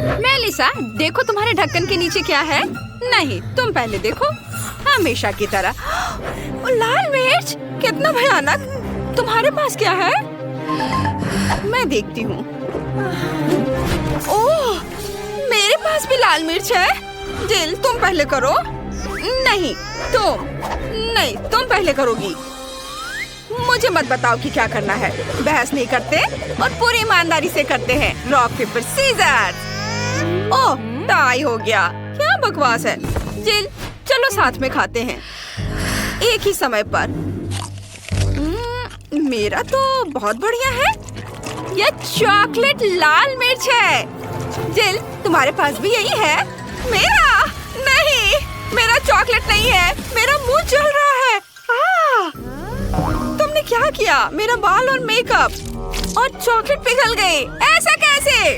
Melissa, देखो तुम्हारे ढक्कन के नीचे क्या है। नहीं, तुम पहले देखो। हमेशा की तरह। ओ, लाल मिर्च, कितना भयानक। तुम्हारे पास क्या है? मैं देखती हूँ। ओह, मेरे पास भी लाल मिर्च है। जिल, तुम पहले करो। नहीं, तुम पहले करोगी। मुझे मत बताओ कि क्या करना है। बहस नहीं करते और पूरी ईमानदारी से करते हैं। Rock paper scissor. Oh, tie हो गया। क्या बकवास है। जिल, चलो साथ में खाते हैं, एक ही समय पर। मेरा तो बहुत बढ़िया है। यह चॉकलेट लाल मिर्च है। जिल, तुम्हारे पास भी यही है? मेरा नहीं, मेरा चॉकलेट नहीं है। मेरा मुंह जल रहा है। तुमने क्या किया? मेरा बाल और मेकअप और चॉकलेट पिघल गए। ऐसा कैसे?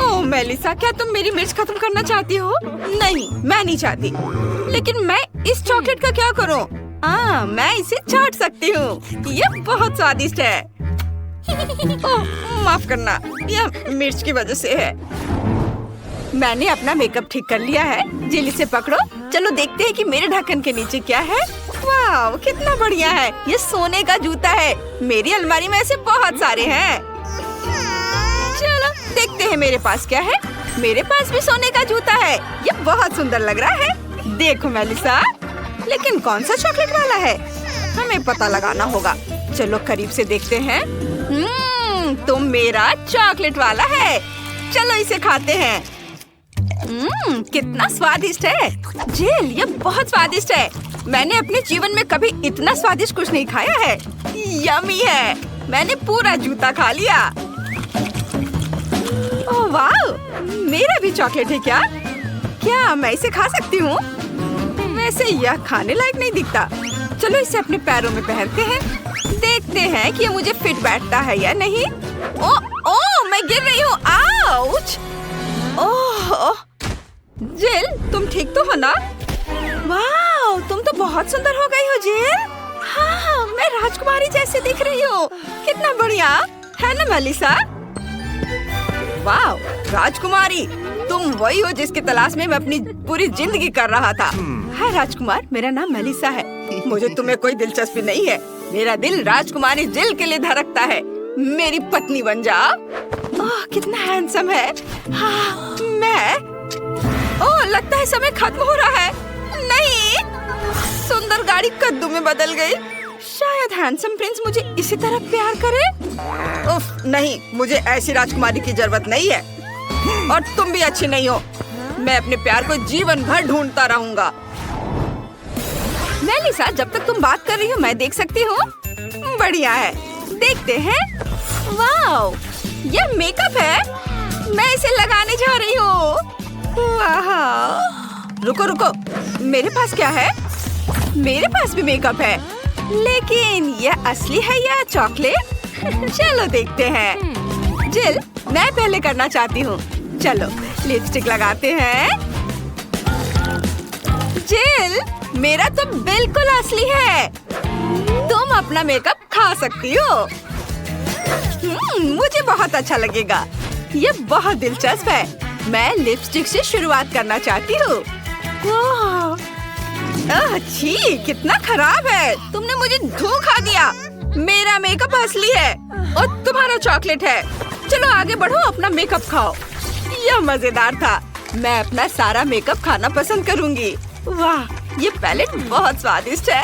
ओह मेलिसा, क्या तुम मेरी मिर्च खत्म करना चाहती हो? नहीं, मैं नहीं चाहती। लेकिन मैं इस चॉकलेट का क्या करूं? मैं इसे चाट सकती हूँ। यह बहुत स्वादिष्ट है। ओह, माफ करना, यह मिर्च की वजह से है। मैंने अपना मेकअप ठीक कर लिया है। जिल, इसे पकड़ो। चलो देखते हैं कि मेरे ढक्कन के नीचे क्या है। वाह, कितना बढ़िया है। ये सोने का जूता है। मेरी अलमारी में ऐसे बहुत सारे हैं। चलो देखते हैं मेरे पास क्या है। मेरे पास भी सोने का जूता है। ये बहुत सुंदर लग रहा है। देखो मेलिसा, लेकिन कौन सा चॉकलेट वाला है? हमें पता लगाना होगा। चलो करीब से देखते हैं। तो मेरा चॉकलेट वाला है। चलो इसे खाते हैं। कितना स्वादिष्ट है। जिल, ये बहुत स्वादिष्ट है। मैंने अपने जीवन में कभी इतना स्वादिष्ट कुछ नहीं खाया है। यम्मी है। मैंने पूरा जूता खा लिया। ओह वाह, मेरा भी चॉकलेट है क्या? क्या मैं इसे खा सकती हूँ? वैसे यह खाने लायक नहीं दिखता। चलो इसे अपने पैरों में पहनते हैं। देखते हैं कि ये मुझे फिट बैठता है या नहीं। ओह, मैं गिर रही हूँ। आउच! ओह, जिल, तुम ठीक तो हो ना? वाह, तुम तो बहुत सुंदर हो गई हो जिल। हाँ, मैं राजकुमारी जैसे दिख रही हूँ। कितना बढ़िया है ना मेलिसा? वाह, राजकुमारी, तुम वही हो जिसकी तलाश में मैं अपनी पूरी जिंदगी कर रहा था। हाय राजकुमार, मेरा नाम मेलिसा है। मुझे तुम्हें कोई दिलचस्पी नहीं है। मेरा दिल राजकुमारी जिल के लिए धड़कता है। मेरी पत्नी बन जाओ। ओह, कितना हैंडसम है। हाँ, मैं। ओह, लगता है समय खत्म हो रहा है। नहीं, सुंदर गाड़ी कद्दू में बदल गई। शायद हैंडसम प्रिंस मुझे इसी तरह प्यार करे। उफ, नहीं, मुझे ऐसी राजकुमारी की जरूरत नहीं है। और तुम भी अच्छी नहीं हो। मैं अपने प्यार को जीवन भर ढूंढता रहूंगा। मेलिसा, जब तक तुम बात कर रही हो मैं देख सकती हूँ। बढ़िया है, देखते हैं। वाह, यह मेकअप है। मैं इसे लगाने जा रही हूँ। वाह, रुको रुको, मेरे पास क्या है? मेरे पास भी मेकअप है, लेकिन यह असली है या चॉकलेट? चलो देखते हैं। जिल, मैं पहले करना चाहती हूँ। चलो लिपस्टिक लगाते हैं। जिल, मेरा तो बिल्कुल असली है। तुम अपना मेकअप खा सकती हो। मुझे बहुत अच्छा लगेगा। ये बहुत दिलचस्प है। मैं लिपस्टिक से शुरुआत करना चाहती हूँ। छी, कितना खराब है। तुमने मुझे धोखा दिया। मेरा मेकअप असली है और तुम्हारा चॉकलेट है। चलो आगे बढ़ो, अपना मेकअप खाओ। यह मजेदार था। मैं अपना सारा मेकअप खाना पसंद करूंगी। वाह, ये पैलेट बहुत स्वादिष्ट है।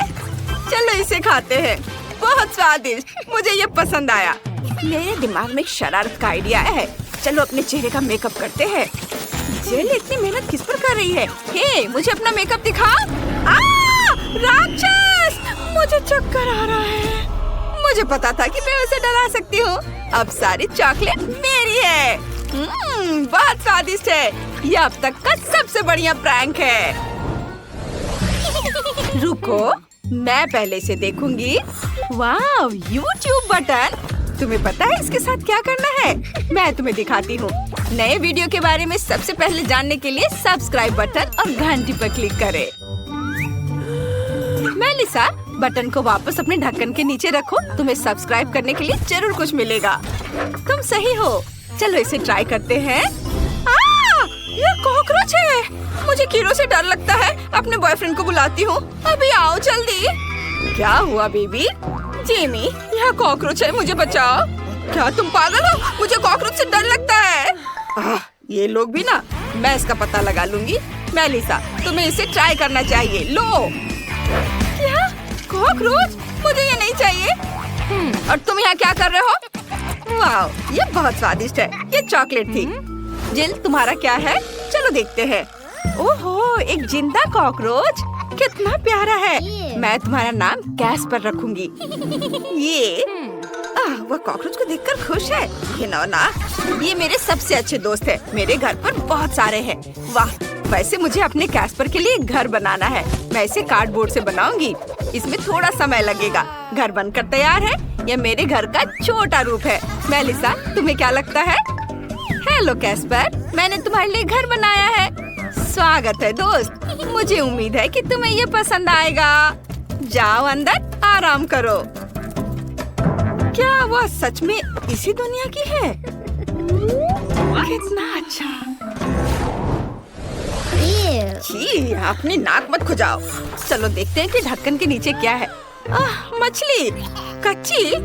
चलो इसे खाते हैं। बहुत स्वादिष्ट, मुझे ये पसंद आया। मेरे दिमाग में एक शरारत का आइडिया है। चलो अपने चेहरे का मेकअप करते हैं। जिल इतनी मेहनत किस पर कर रही है? हे, मुझे अपना मेकअप दिखा। राक्षस! मुझे चक्कर आ रहा है। मुझे पता था कि मैं उसे डरा सकती हूँ। अब सारी चॉकलेट मेरी है। बहुत स्वादिष्ट है। यह अब तक का सबसे बढ़िया प्रैंक है। रुको, मैं पहले से देखूंगी। वाह, YouTube बटन। तुम्हें पता है इसके साथ क्या करना है? मैं तुम्हें दिखाती हूँ। नए वीडियो के बारे में सबसे पहले जानने के लिए सब्सक्राइब बटन और घंटी पर क्लिक करें। मेलिसा, बटन को वापस अपने ढक्कन के नीचे रखो। तुम्हें सब्सक्राइब करने के लिए जरूर कुछ मिलेगा। तुम सही हो। चलो इसे ट्राई करते हैं। कॉकरोच है। मुझे कीड़ों से डर लगता है। अपने बॉयफ्रेंड को बुलाती हूँ। अभी आओ जल्दी। क्या हुआ बेबी? जेमी, यहाँ कॉकरोच है, मुझे बचाओ। क्या तुम पागल हो? मुझे कॉकरोच से डर लगता है। ये लोग भी ना, मैं इसका पता लगा लूंगी। मेलिसा, तुम्हें इसे ट्राई करना चाहिए। लो। क्या? कॉकरोच? मुझे ये नहीं चाहिए। और तुम यहाँ क्या कर रहे हो? वाह, ये बहुत स्वादिष्ट है। ये चॉकलेट थी। जिल, तुम्हारा क्या है? चलो देखते हैं। ओहो, एक जिंदा कॉकरोच, कितना प्यारा है। मैं तुम्हारा नाम कैस्पर रखूंगी। ये वह कॉकरोच को देखकर खुश है। घिनौना। ये मेरे सबसे अच्छे दोस्त है। मेरे घर पर बहुत सारे हैं। वाह, वैसे मुझे अपने कैस्पर के लिए घर बनाना है। मैं इसे कार्डबोर्ड से बनाऊंगी। इसमें थोड़ा समय लगेगा। घर बनकर तैयार है। यह मेरे घर का छोटा रूप है। मेलिसा, तुम्हें क्या लगता है? हेलो कैस्पर, मैंने तुम्हारे लिए घर बनाया है। स्वागत है दोस्त। मुझे उम्मीद है कि तुम्हें ये पसंद आएगा। जाओ अंदर, आराम करो। क्या वह सच में इसी दुनिया की है? कितना अच्छा। छी, अपनी नाक मत खुजाओ। चलो देखते हैं कि ढक्कन के नीचे क्या है। मछली कच्ची,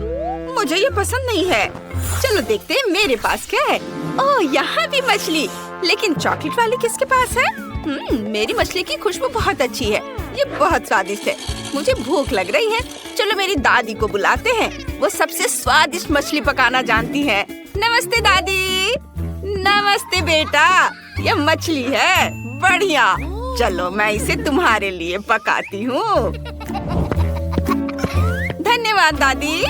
मुझे ये पसंद नहीं है। चलो देखते हैं मेरे पास क्या है। ओह, यहाँ भी मछली। लेकिन चॉकलेट वाली किसके पास है? मेरी मछली की खुशबू बहुत अच्छी है। ये बहुत स्वादिष्ट है। मुझे भूख लग रही है। चलो मेरी दादी को बुलाते हैं। वो सबसे स्वादिष्ट मछली पकाना जानती है। नमस्ते दादी। नमस्ते बेटा। ये मछली है, बढ़िया। चलो मैं इसे तुम्हारे लिए पकाती हूँ। धन्यवाद दादी।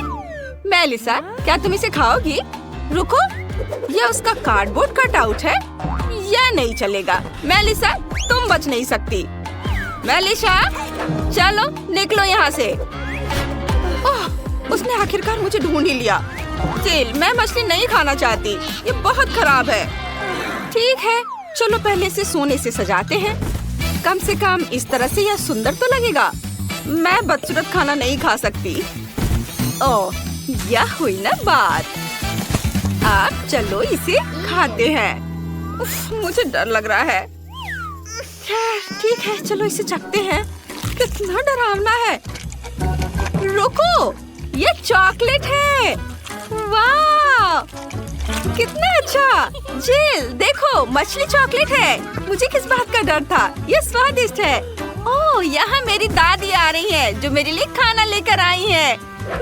मेलिसा, क्या तुम इसे खाओगी? रुको, ये उसका कार्डबोर्ड कटआउट है। यह नहीं चलेगा। मेलिसा, तुम बच नहीं सकती। मेलिसा, चलो निकलो यहाँ से। ओह, उसने आखिरकार मुझे ढूंढ ही लिया। जिल, मैं मछली नहीं खाना चाहती। ये बहुत खराब है। ठीक है, चलो पहले इसे सोने से सजाते हैं। कम से कम इस तरह से यह सुंदर तो लगेगा। मैं बदसूरत खाना नहीं खा सकती। ओह, यह हुई ना बात। अब चलो इसे खाते हैं। उफ, मुझे डर लग रहा है। ठीक है, चलो इसे चखते हैं। कितना डरावना है। रुको, ये चॉकलेट है। वाह, कितना अच्छा। जिल, देखो, मछली चॉकलेट है। मुझे किस बात का डर था। ये स्वादिष्ट है। ओह, यहाँ मेरी दादी आ रही है, जो मेरे लिए खाना लेकर आई है।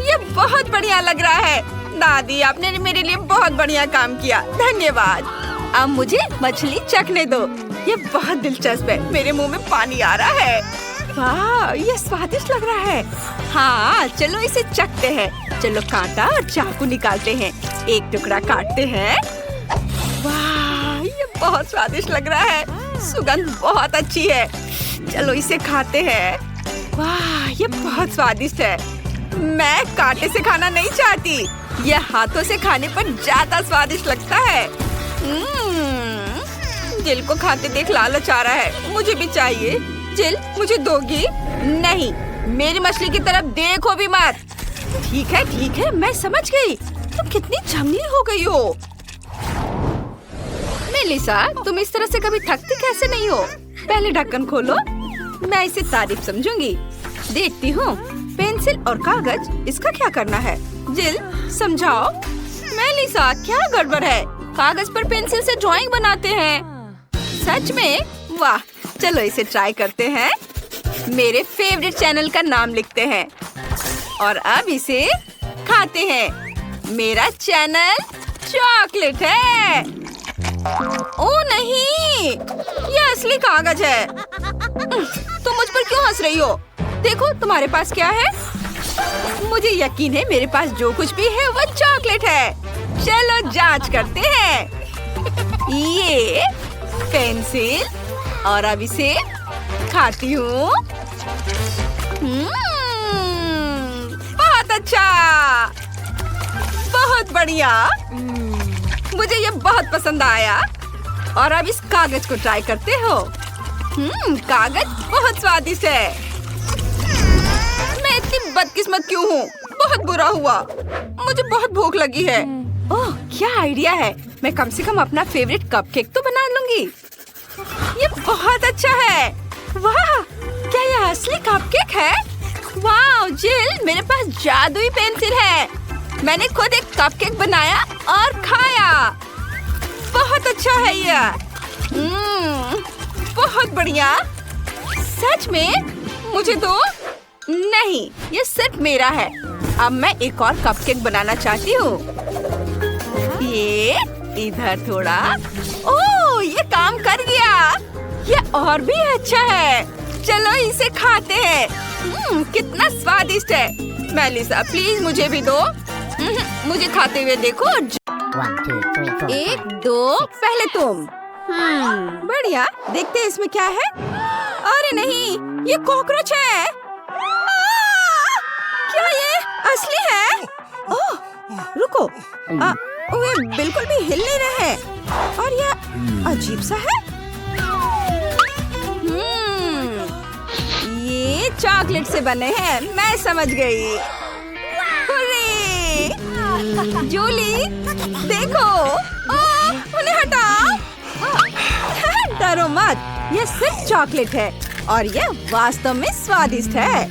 ये बहुत बढ़िया लग रहा है। दादी, आपने मेरे लिए बहुत बढ़िया काम किया। धन्यवाद। अब मुझे मछली चखने दो। ये बहुत दिलचस्प है। मेरे मुंह में पानी आ रहा है। वाह, ये स्वादिष्ट लग रहा है। हाँ, चलो इसे चखते हैं। चलो कांटा और चाकू निकालते हैं। एक टुकड़ा काटते हैं। वाह, ये बहुत स्वादिष्ट लग रहा है। सुगंध बहुत अच्छी है। चलो इसे खाते हैं। वाह, ये बहुत स्वादिष्ट है। मैं कांटे से खाना नहीं चाहती। यह हाथों से खाने पर ज्यादा स्वादिष्ट लगता है। जिल को खाते देख लालच आ रहा है। मुझे भी चाहिए। जिल, मुझे दोगी? नहीं, मेरी मछली की तरफ देखो भी मत। ठीक है, मैं समझ गई। तुम कितनी झमली हो गई हो। मेलिसा, तुम इस तरह से कभी थकती कैसे नहीं हो? पहले ढक्कन खोलो। मैं इसे तारीफ समझूंगी। देखती हूँ। पेंसिल और कागज, इसका क्या करना है? जिल, समझाओ। मेलिसा, क्या गड़बड़ है? कागज पर पेंसिल से ड्राइंग बनाते हैं। सच में? वाह, चलो इसे ट्राई करते हैं। मेरे फेवरेट चैनल का नाम लिखते हैं और अब इसे खाते हैं। मेरा चैनल चॉकलेट है। ओ नहीं, ये असली कागज है। तुम मुझ पर क्यों हंस रही हो? देखो तुम्हारे पास क्या है। मुझे यकीन है मेरे पास जो कुछ भी है वो चॉकलेट है। चलो जांच करते हैं। ये पेंसिल और अब इसे खाती हूँ। बहुत अच्छा, बहुत बढ़िया। मुझे ये बहुत पसंद आया। और अब इस कागज को ट्राई करते हो। कागज बहुत स्वादिष्ट है। मैं इतनी बदकिस्मत क्यों हूँ? बहुत बुरा हुआ। मुझे बहुत भूख लगी है। ओह, क्या आइडिया है। मैं कम से कम अपना फेवरेट कपकेक तो बना लूंगी। बहुत अच्छा है। वाह, क्या ये असली कपकेक है? वाह जिल, मेरे पास जादुई पेंसिल है। मैंने खुद एक कपकेक बनाया और खाया। बहुत अच्छा है ये। बहुत बढ़िया। सच में? मुझे दो। नहीं, ये सिर्फ मेरा है। अब मैं एक और कपकेक बनाना चाहती हूँ। ये इधर थोड़ा। ओह, ये काम कर गया। ये और भी अच्छा है। चलो इसे खाते हैं। कितना स्वादिष्ट है। मेलिसा प्लीज मुझे भी दो। मुझे खाते हुए देखो। 1, 2, 3, 4, 1, 2, पहले तुम। बढ़िया, देखते हैं इसमें क्या है। अरे नहीं, ये कॉकरोच है। क्या ये असली है? ओह, रुको। वे बिल्कुल भी हिल नहीं रहे हैं और यह अजीब सा है। ये चॉकलेट से बने हैं। मैं समझ गई। हुर्रे! जूली, देखो। उन्हें हटाओ। डरो मत, ये सिर्फ चॉकलेट है और ये वास्तव में स्वादिष्ट है।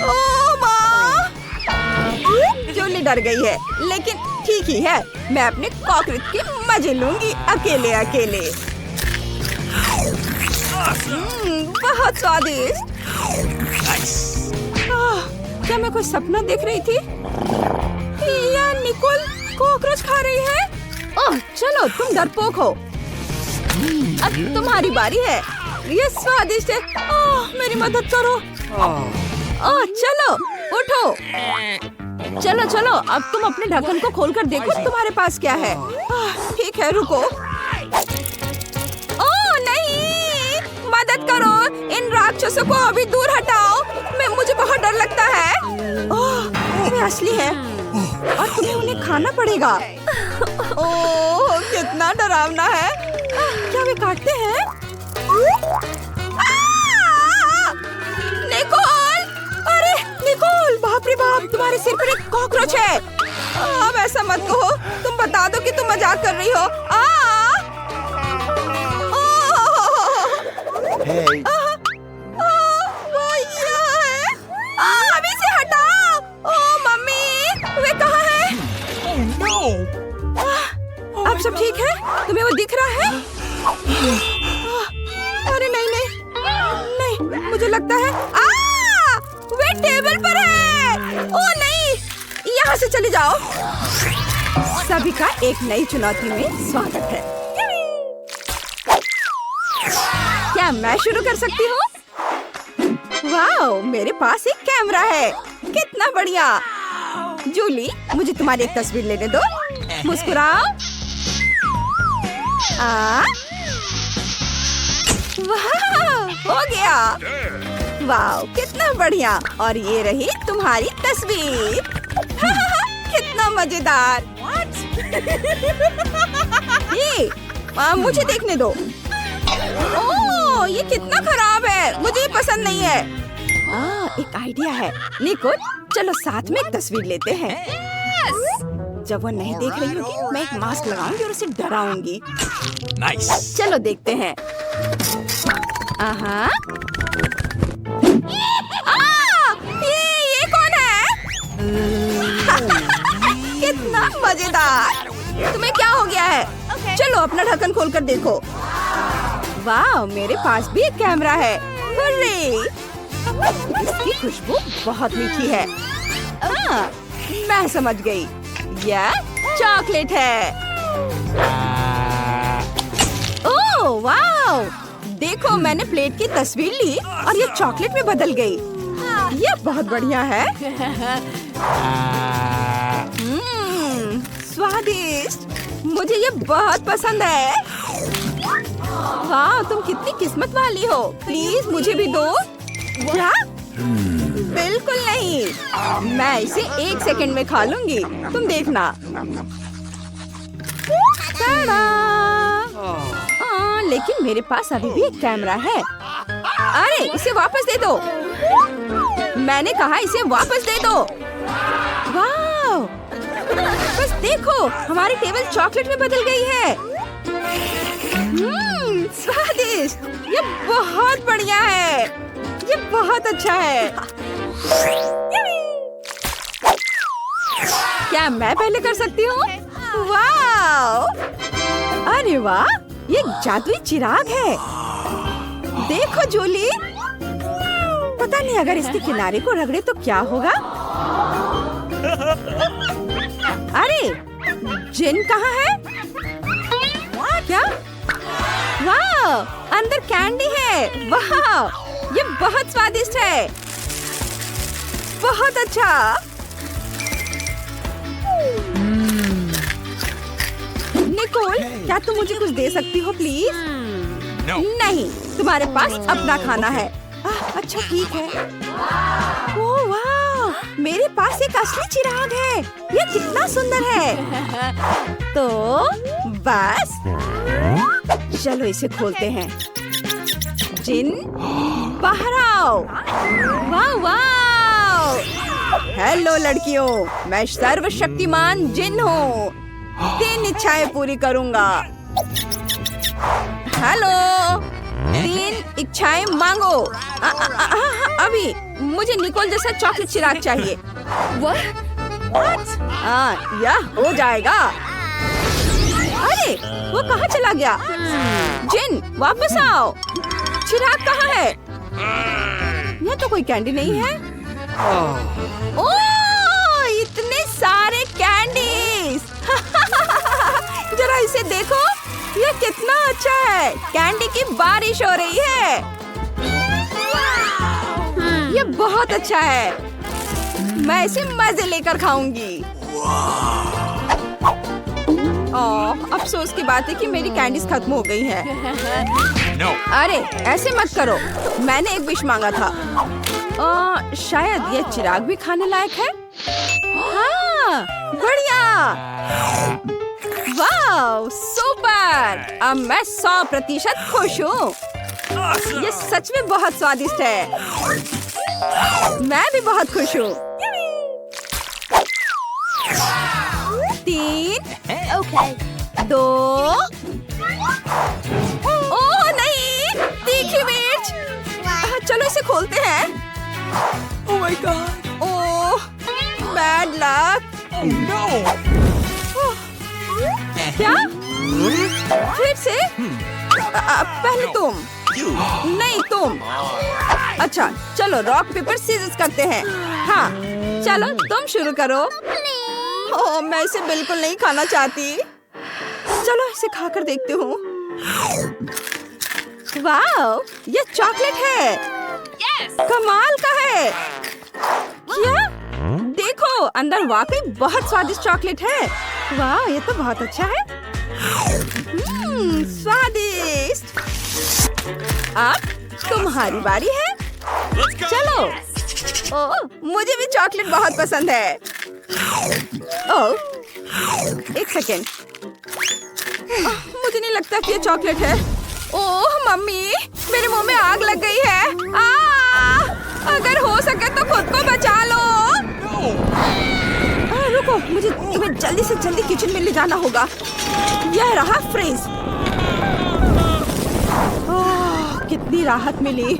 ओह माँ! जूली डर गई है, लेकिन ठीक ही है। मैं अपने कॉकरोच के मजे लूंगी अकेले अकेले। बहुत स्वादिष्ट। क्या मैं कोई सपना देख रही थी? या निकोल कॉकरोच खा रही है? ओह, चलो तुम डरपोक हो। अब तुम्हारी बारी है। ये स्वादिष्ट है। ओह, मेरी मदद करो। ओह, चलो उठो। चलो चलो, अब तुम अपने ढक्कन को खोलकर देखो तुम्हारे पास क्या है। ठीक है, रुको। ओह नहीं, मदद करो। इन राक्षसों को अभी दूर हटाओ। मुझे बहुत डर लगता है। ओह, वे असली है और तुम्हें उन्हें खाना पड़ेगा। ओह, कितना डरावना है। क्या वे काटते हैं? निकोल! अरे निकोल, बाप रे बाप, तुम्हारे सिर पर एक कॉकरोच है। अब ऐसा मत कहो। तुम बता दो कि तुम मजाक कर रही हो। Hey. वो यहाँ है। अभी से हटाओ। ओह मम्मी, वे कहाँ है? अब सब ठीक है? तुम्हें वो दिख रहा है? अरे नहीं नहीं नहीं, मुझे लगता है वे टेबल पर है। ओह नहीं, यहाँ से चले जाओ। सभी का एक नई चुनौती में स्वागत है। क्या मैं शुरू कर सकती हूँ? वाह, मेरे पास एक कैमरा है। कितना बढ़िया। जूली, मुझे तुम्हारी एक तस्वीर लेने दो। मुस्कुराओ। वाह, हो गया। वाह, कितना बढ़िया। और ये रही तुम्हारी तस्वीर। कितना मजेदार। ये मुझे देखने दो। ओह, ये कितना खराब है। मुझे ये पसंद नहीं है। एक आइडिया है। निकोल, चलो साथ में एक तस्वीर लेते हैं। जब वो नहीं देख रही होगी, मैं एक मास्क लगाऊंगी और उसे डराऊंगी। Nice. चलो देखते हैं। ये कौन है? कितना मजेदार। तुम्हें क्या हो गया है? चलो अपना ढक्कन खोलकर देखो। वाह, मेरे पास भी एक कैमरा है। हुर्रे! इसकी खुशबू बहुत मीठी है। मैं समझ गई। यह चॉकलेट है। ओह वाह! देखो, मैंने प्लेट की तस्वीर ली और ये चॉकलेट में बदल गई। ये बहुत बढ़िया है। स्वादिष्ट। मुझे ये बहुत पसंद है। वाह, तुम कितनी किस्मत वाली हो। प्लीज मुझे भी दो। क्या? बिल्कुल नहीं। मैं इसे 1 सेकंड में खा लूंगी। तुम देखना। लेकिन मेरे पास अभी भी एक कैमरा है। अरे, इसे वापस दे दो। मैंने कहा इसे वापस दे दो। वाह! बस देखो, हमारी टेबल चॉकलेट में बदल गई है। स्वादिष्ट। ये बहुत बढ़िया है, ये बहुत अच्छा है। क्या मैं पहले कर सकती हूँ? वाह! अरे वाह, ये जादुई चिराग है। देखो जूली, पता नहीं अगर इसके किनारे को रगड़े तो क्या होगा। अरे जिन कहाँ है? क्या? वाह, अंदर कैंडी है। वाह, ये बहुत स्वादिष्ट है, बहुत अच्छा। निकोल, क्या तुम मुझे कुछ दे सकती हो प्लीज? नहीं, तुम्हारे पास अपना खाना है। अच्छा ठीक है। ओह वाह, मेरे पास एक असली चिराग है। ये कितना सुंदर है। तो बस चलो इसे खोलते हैं। जिन, बाहर आओ। वाह वाह, हेलो लड़कियों, मैं सर्वशक्तिमान जिन हूँ। 3 इच्छाएं पूरी करूँगा। हेलो, 3 इच्छाएं मांगो। अभी मुझे निकोल जैसा चॉकलेट चिराग चाहिए। यह हो जाएगा। अरे वो कहाँ चला गया? जिन, वापस आओ। चिराग कहाँ है? यह तो कोई कैंडी नहीं है। ओह, इतने सारे कैंडीज। जरा इसे देखो, ये कितना अच्छा है। कैंडी की बारिश हो रही है। ये बहुत अच्छा है। मैं इसे मजे लेकर खाऊंगी। ओह, अफसोस की बात है कि मेरी कैंडीज खत्म हो गई हैं। अरे ऐसे मत करो, मैंने एक विश मांगा था। शायद ये चिराग भी खाने लायक है। हाँ, बढ़िया। वाह, सुपर! अब मैं 100% खुश हूँ। ये सच में बहुत स्वादिष्ट है। मैं भी बहुत खुश हूँ। 3, 2। ओह नहीं, तीखी मिर्च। चलो इसे खोलते हैं। Oh my God, oh bad luck. क्या? फिर से? पहले तुम। नहीं तुम। अच्छा चलो रॉक पेपर सीजर्स करते हैं। हाँ चलो तुम शुरू करो। ओह मैं इसे बिल्कुल नहीं खाना चाहती। चलो इसे खाकर देखती हूँ। वाह, ये चॉकलेट है। कमाल का है। क्या? देखो अंदर वाकई बहुत स्वादिष्ट चॉकलेट है। वाह ये तो बहुत अच्छा है। स्वादिष्ट। अब तुम्हारी बारी है। चलो। ओह मुझे भी चॉकलेट बहुत पसंद है। ओह एक सेकेंड, मुझे नहीं लगता कि ये चॉकलेट है। ओह मम्मी, मेरे मुंह में आग लग गई है। अगर हो सके तो खुद को बचा लो। रुको, मुझे तुम्हें जल्दी से जल्दी किचन में ले जाना होगा। यह रहा फ्रिज। कितनी राहत मिली।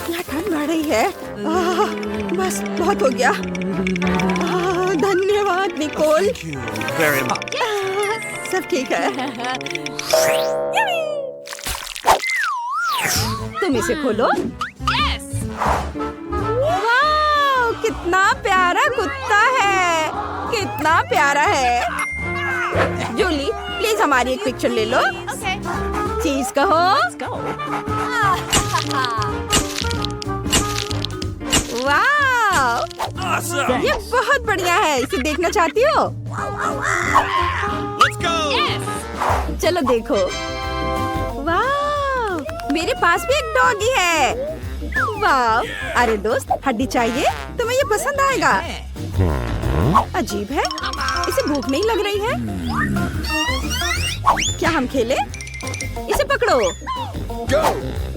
यहाँ ठंड बढ़ रही है। बस बहुत हो गया। धन्यवाद निकोल। सब ठीक है। तुम इसे खोलो। वाह कितना प्यारा कुत्ता है, कितना प्यारा है। जूली प्लीज हमारी एक पिक्चर ले लो। चीज कहो। वाह ये बहुत बढ़िया है। इसे देखना चाहती हो? चलो देखो। वाह मेरे पास भी एक डॉगी है। वाह अरे दोस्त, हड्डी चाहिए? तुम्हें ये पसंद आएगा। अजीब है, इसे भूख नहीं लग रही है। क्या हम खेले? इसे पकड़ो।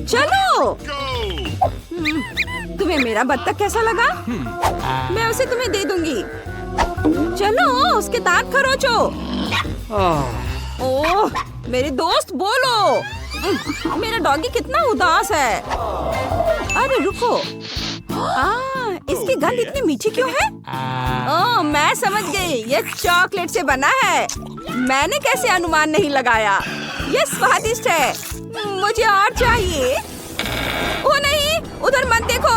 चलो। तुम्हें मेरा बत्तख कैसा लगा? मैं उसे तुम्हें दे दूंगी। चलो उसके दांत खरोचो। ओह मेरे दोस्त बोलो। मेरा डॉगी कितना उदास है। अरे रुको, इसकी गंध इतनी मीठी क्यों है? ओह मैं समझ गई, ये चॉकलेट से बना है। मैंने कैसे अनुमान नहीं लगाया। ये स्वादिष्ट है, मुझे और चाहिए। ओ नहीं, उधर मत देखो,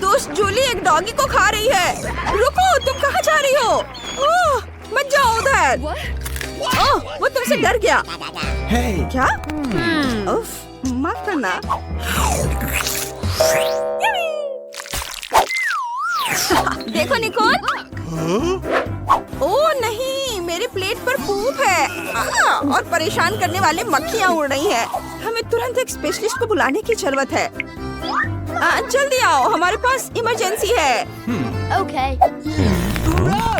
दोस्त जूली एक डॉगी को खा रही है। रुको, तुम कहाँ जा रही हो? ओह मत जाओ उधर। ओह वो तुमसे डर गया। क्या? उफ, माफ करना। देखो निकोल। ओह नहीं, मेरे प्लेट पर पूप है और परेशान करने वाले मक्खियाँ उड़ रही हैं। हमें तुरंत एक स्पेशलिस्ट को बुलाने की जरूरत है। जल्दी आओ, हमारे पास इमरजेंसी है। Okay.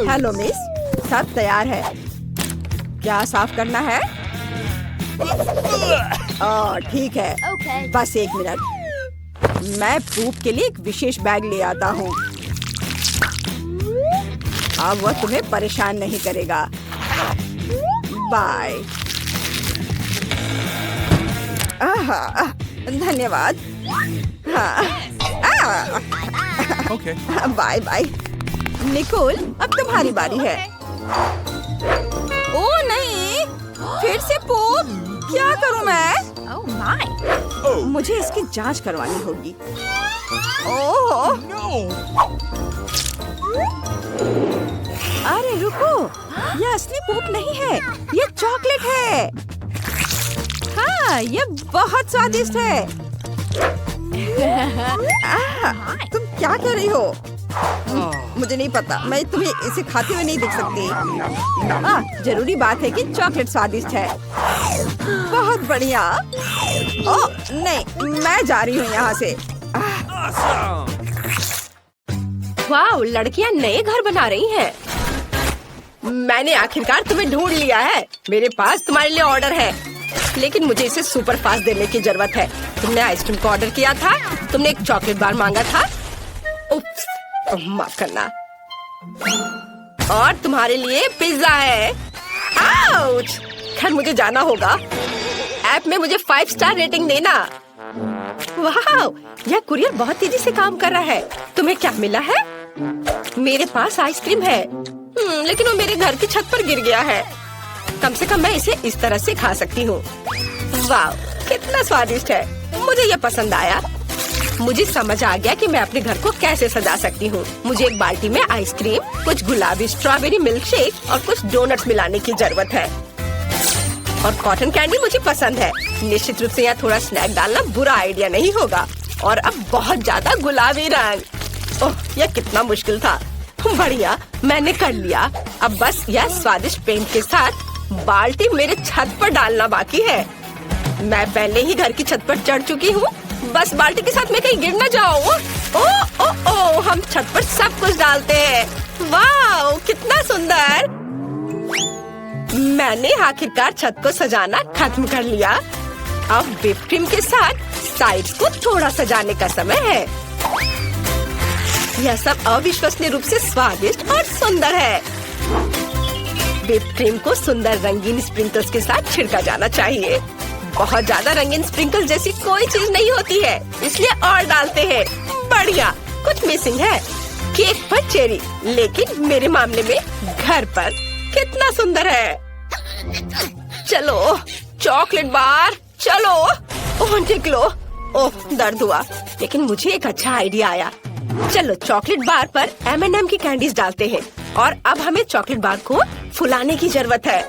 हेलो मिस, सब तैयार है। क्या साफ करना है? ठीक है, Okay. बस 1 मिनट। मैं पूप के लिए एक विशेष बैग ले आता हूँ। अब वह तुम्हें परेशान नहीं करेगा। बाय। धन्यवाद। Okay. Bye bye. निकोल, अब तुम्हारी बारी है। ओ नहीं, फिर से पूप। क्या करूं मैं? Oh my. मुझे इसकी जांच करवानी होगी। ओह अरे रुको, ये असली पूप नहीं है, ये चॉकलेट है। हाँ, ये बहुत स्वादिष्ट है। तुम क्या कह रही हो? मुझे नहीं पता, मैं तुम्हें इसे खाते हुए नहीं देख सकती। जरूरी बात है कि चॉकलेट स्वादिष्ट है। बहुत बढ़िया। ओह नहीं, मैं जा रही हूँ यहाँ से। वाह, लड़कियाँ नए घर बना रही हैं। मैंने आखिरकार तुम्हें ढूंढ लिया है। मेरे पास तुम्हारे लिए ऑर्डर है, लेकिन मुझे इसे सुपर फास्ट देने की जरूरत है। तुमने आइसक्रीम को ऑर्डर किया था, तुमने एक चॉकलेट बार मांगा था। उप्स, माफ करना। और तुम्हारे लिए पिज्जा है। आउच! खैर मुझे जाना होगा। ऐप में मुझे 5 स्टार रेटिंग देना। वाह, यह कुरियर बहुत तेजी से काम कर रहा है। तुम्हें क्या मिला है? मेरे पास आइसक्रीम है, लेकिन वो मेरे घर की छत पर गिर गया है। कम से कम मैं इसे इस तरह से खा सकती हूँ। वाह, कितना स्वादिष्ट है। मुझे ये पसंद आया। मुझे समझ आ गया कि मैं अपने घर को कैसे सजा सकती हूँ। मुझे एक बाल्टी में आइसक्रीम, कुछ गुलाबी स्ट्रॉबेरी मिल्क शेक और कुछ डोनट्स मिलाने की जरूरत है। और कॉटन कैंडी मुझे पसंद है। निश्चित रूप से यहाँ थोड़ा स्नैक डालना बुरा आइडिया नहीं होगा। और अब बहुत ज्यादा गुलाबी रंग। ओह, यह कितना मुश्किल था। बढ़िया, मैंने कर लिया। अब बस यह स्वादिष्ट पेंट के साथ बाल्टी मेरे छत पर डालना बाकी है। मैं पहले ही घर की छत पर चढ़ चुकी हूँ। बस बाल्टी के साथ मैं कहीं गिर न जाऊँ। ओ, ओ, ओ, हम छत पर सब कुछ डालते हैं। वाह, कितना सुंदर। मैंने आखिरकार छत को सजाना खत्म कर लिया। अब व्हिप क्रीम के साथ साइड्स को थोड़ा सजाने का समय है। यह सब अविश्वसनीय रूप से स्वादिष्ट और सुंदर है। व्हिप क्रीम को सुंदर रंगीन स्प्रिंकल्स के साथ छिड़का जाना चाहिए। बहुत ज्यादा रंगीन स्प्रिंकल जैसी कोई चीज नहीं होती है, इसलिए और डालते हैं। बढ़िया, कुछ मिसिंग है। केक पर चेरी, लेकिन मेरे मामले में घर पर कितना सुंदर है। चलो चॉकलेट बार, चलो। ओह निकलो। ओह, दर्द हुआ, लेकिन मुझे एक अच्छा आइडिया आया। चलो चॉकलेट बार पर M&M की कैंडीज डालते हैं। और अब हमें चॉकलेट बार को फुलाने की जरूरत है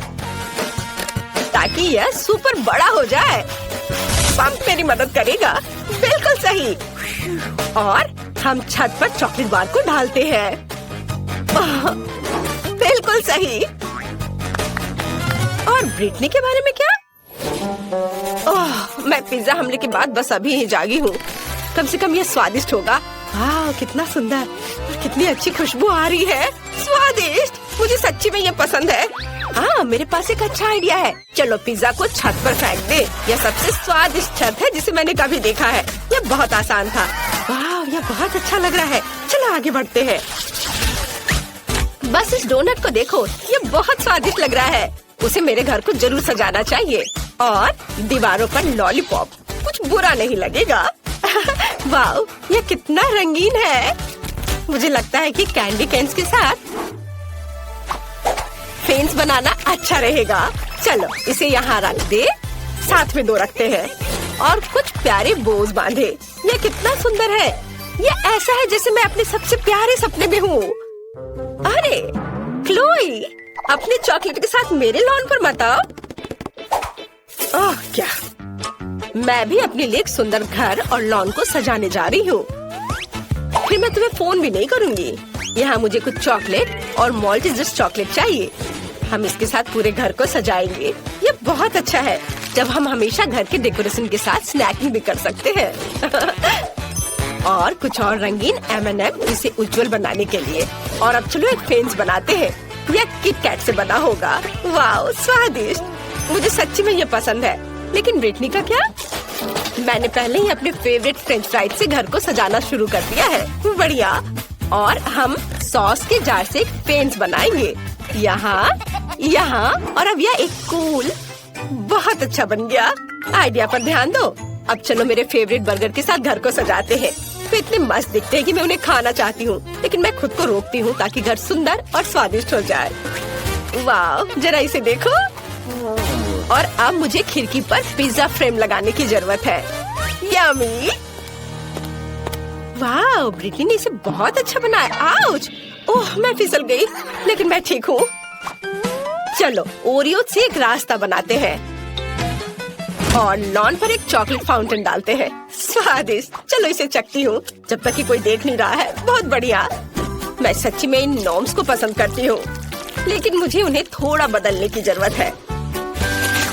ताकि यह सुपर बड़ा हो जाए। पंप मेरी मदद करेगा। बिल्कुल सही। और हम छत पर चॉकलेट बार को डालते हैं। बिल्कुल सही। और ब्रिटनी के बारे में क्या? ओह, मैं पिज्जा हमले के बाद बस अभी ही जागी हूँ। कम से कम यह स्वादिष्ट होगा। वाह, कितना सुंदर और कितनी अच्छी खुशबू आ रही है। स्वादिष्ट, मुझे सच्ची में ये पसंद है। हाँ, मेरे पास एक अच्छा आइडिया है। चलो पिज्जा को छत पर फेंक दे। यह सबसे स्वादिष्ट छत है जिसे मैंने कभी देखा है। यह बहुत आसान था। वाह, यह बहुत अच्छा लग रहा है। चलो आगे बढ़ते हैं। बस इस डोनट को देखो, ये बहुत स्वादिष्ट लग रहा है। उसे मेरे घर को जरूर सजाना चाहिए। और दीवारों पर लॉलीपॉप, कुछ बुरा नहीं लगेगा। वाह, ये कितना रंगीन है। मुझे लगता है कि कैंडी कैन्स के साथ फेंस बनाना अच्छा रहेगा। चलो इसे यहाँ रख दे, साथ में 2 रखते हैं और कुछ प्यारे बोझ बांधे। ये कितना सुंदर है। ये ऐसा है जैसे मैं अपने सबसे प्यारे सपने में हूँ। अरे क्लोई, अपने चॉकलेट के साथ मेरे लॉन पर मत आओ। ओह क्या, मैं भी अपने लिए एक सुंदर घर और लॉन को सजाने जा रही हूँ। फिर मैं तुम्हें फोन भी नहीं करूँगी। यहाँ मुझे कुछ चॉकलेट और मॉल्टिजर्स चॉकलेट चाहिए। हम इसके साथ पूरे घर को सजाएंगे। ये बहुत अच्छा है जब हम हमेशा घर के डेकोरेशन के साथ स्नैकिंग भी कर सकते हैं। और कुछ और रंगीन M&M इसे उज्जवल बनाने के लिए। और अब चलो एक फेंस बनाते हैं। यह किट कैट से बना होगा। वाह स्वादिष्ट, मुझे सच्ची में ये पसंद है। लेकिन ब्रिटनी का क्या? मैंने पहले ही अपने फेवरेट फ्रेंच फ्राइज से घर को सजाना शुरू कर दिया है। बढ़िया। और हम सॉस के जार से एक फेंस बनाएंगे। यहाँ यहाँ और अब यह एक कूल, बहुत अच्छा बन गया। आइडिया पर ध्यान दो। अब चलो मेरे फेवरेट बर्गर के साथ घर को सजाते हैं। वे इतने मस्त दिखते हैं कि मैं उन्हें खाना चाहती हूँ, लेकिन मैं खुद को रोकती हूँ ताकि घर सुंदर और स्वादिष्ट हो जाए। वाह, जरा इसे देखो। और अब मुझे खिड़की पर पिज्जा फ्रेम लगाने की जरूरत है। यम्मी। वाह, ब्रिटनी ने इसे बहुत अच्छा बनाया। आउच! ओह, मैं फिसल गई, लेकिन मैं ठीक हूँ। चलो ओरियो से एक रास्ता बनाते हैं और लॉन पर एक चॉकलेट फाउंटेन डालते हैं। स्वादिष्ट। चलो इसे चखती हूँ जब तक कि कोई देख नहीं रहा है। बहुत बढ़िया। मैं सच्ची में इन नॉर्म्स को पसंद करती हूँ, लेकिन मुझे उन्हें थोड़ा बदलने की जरूरत है।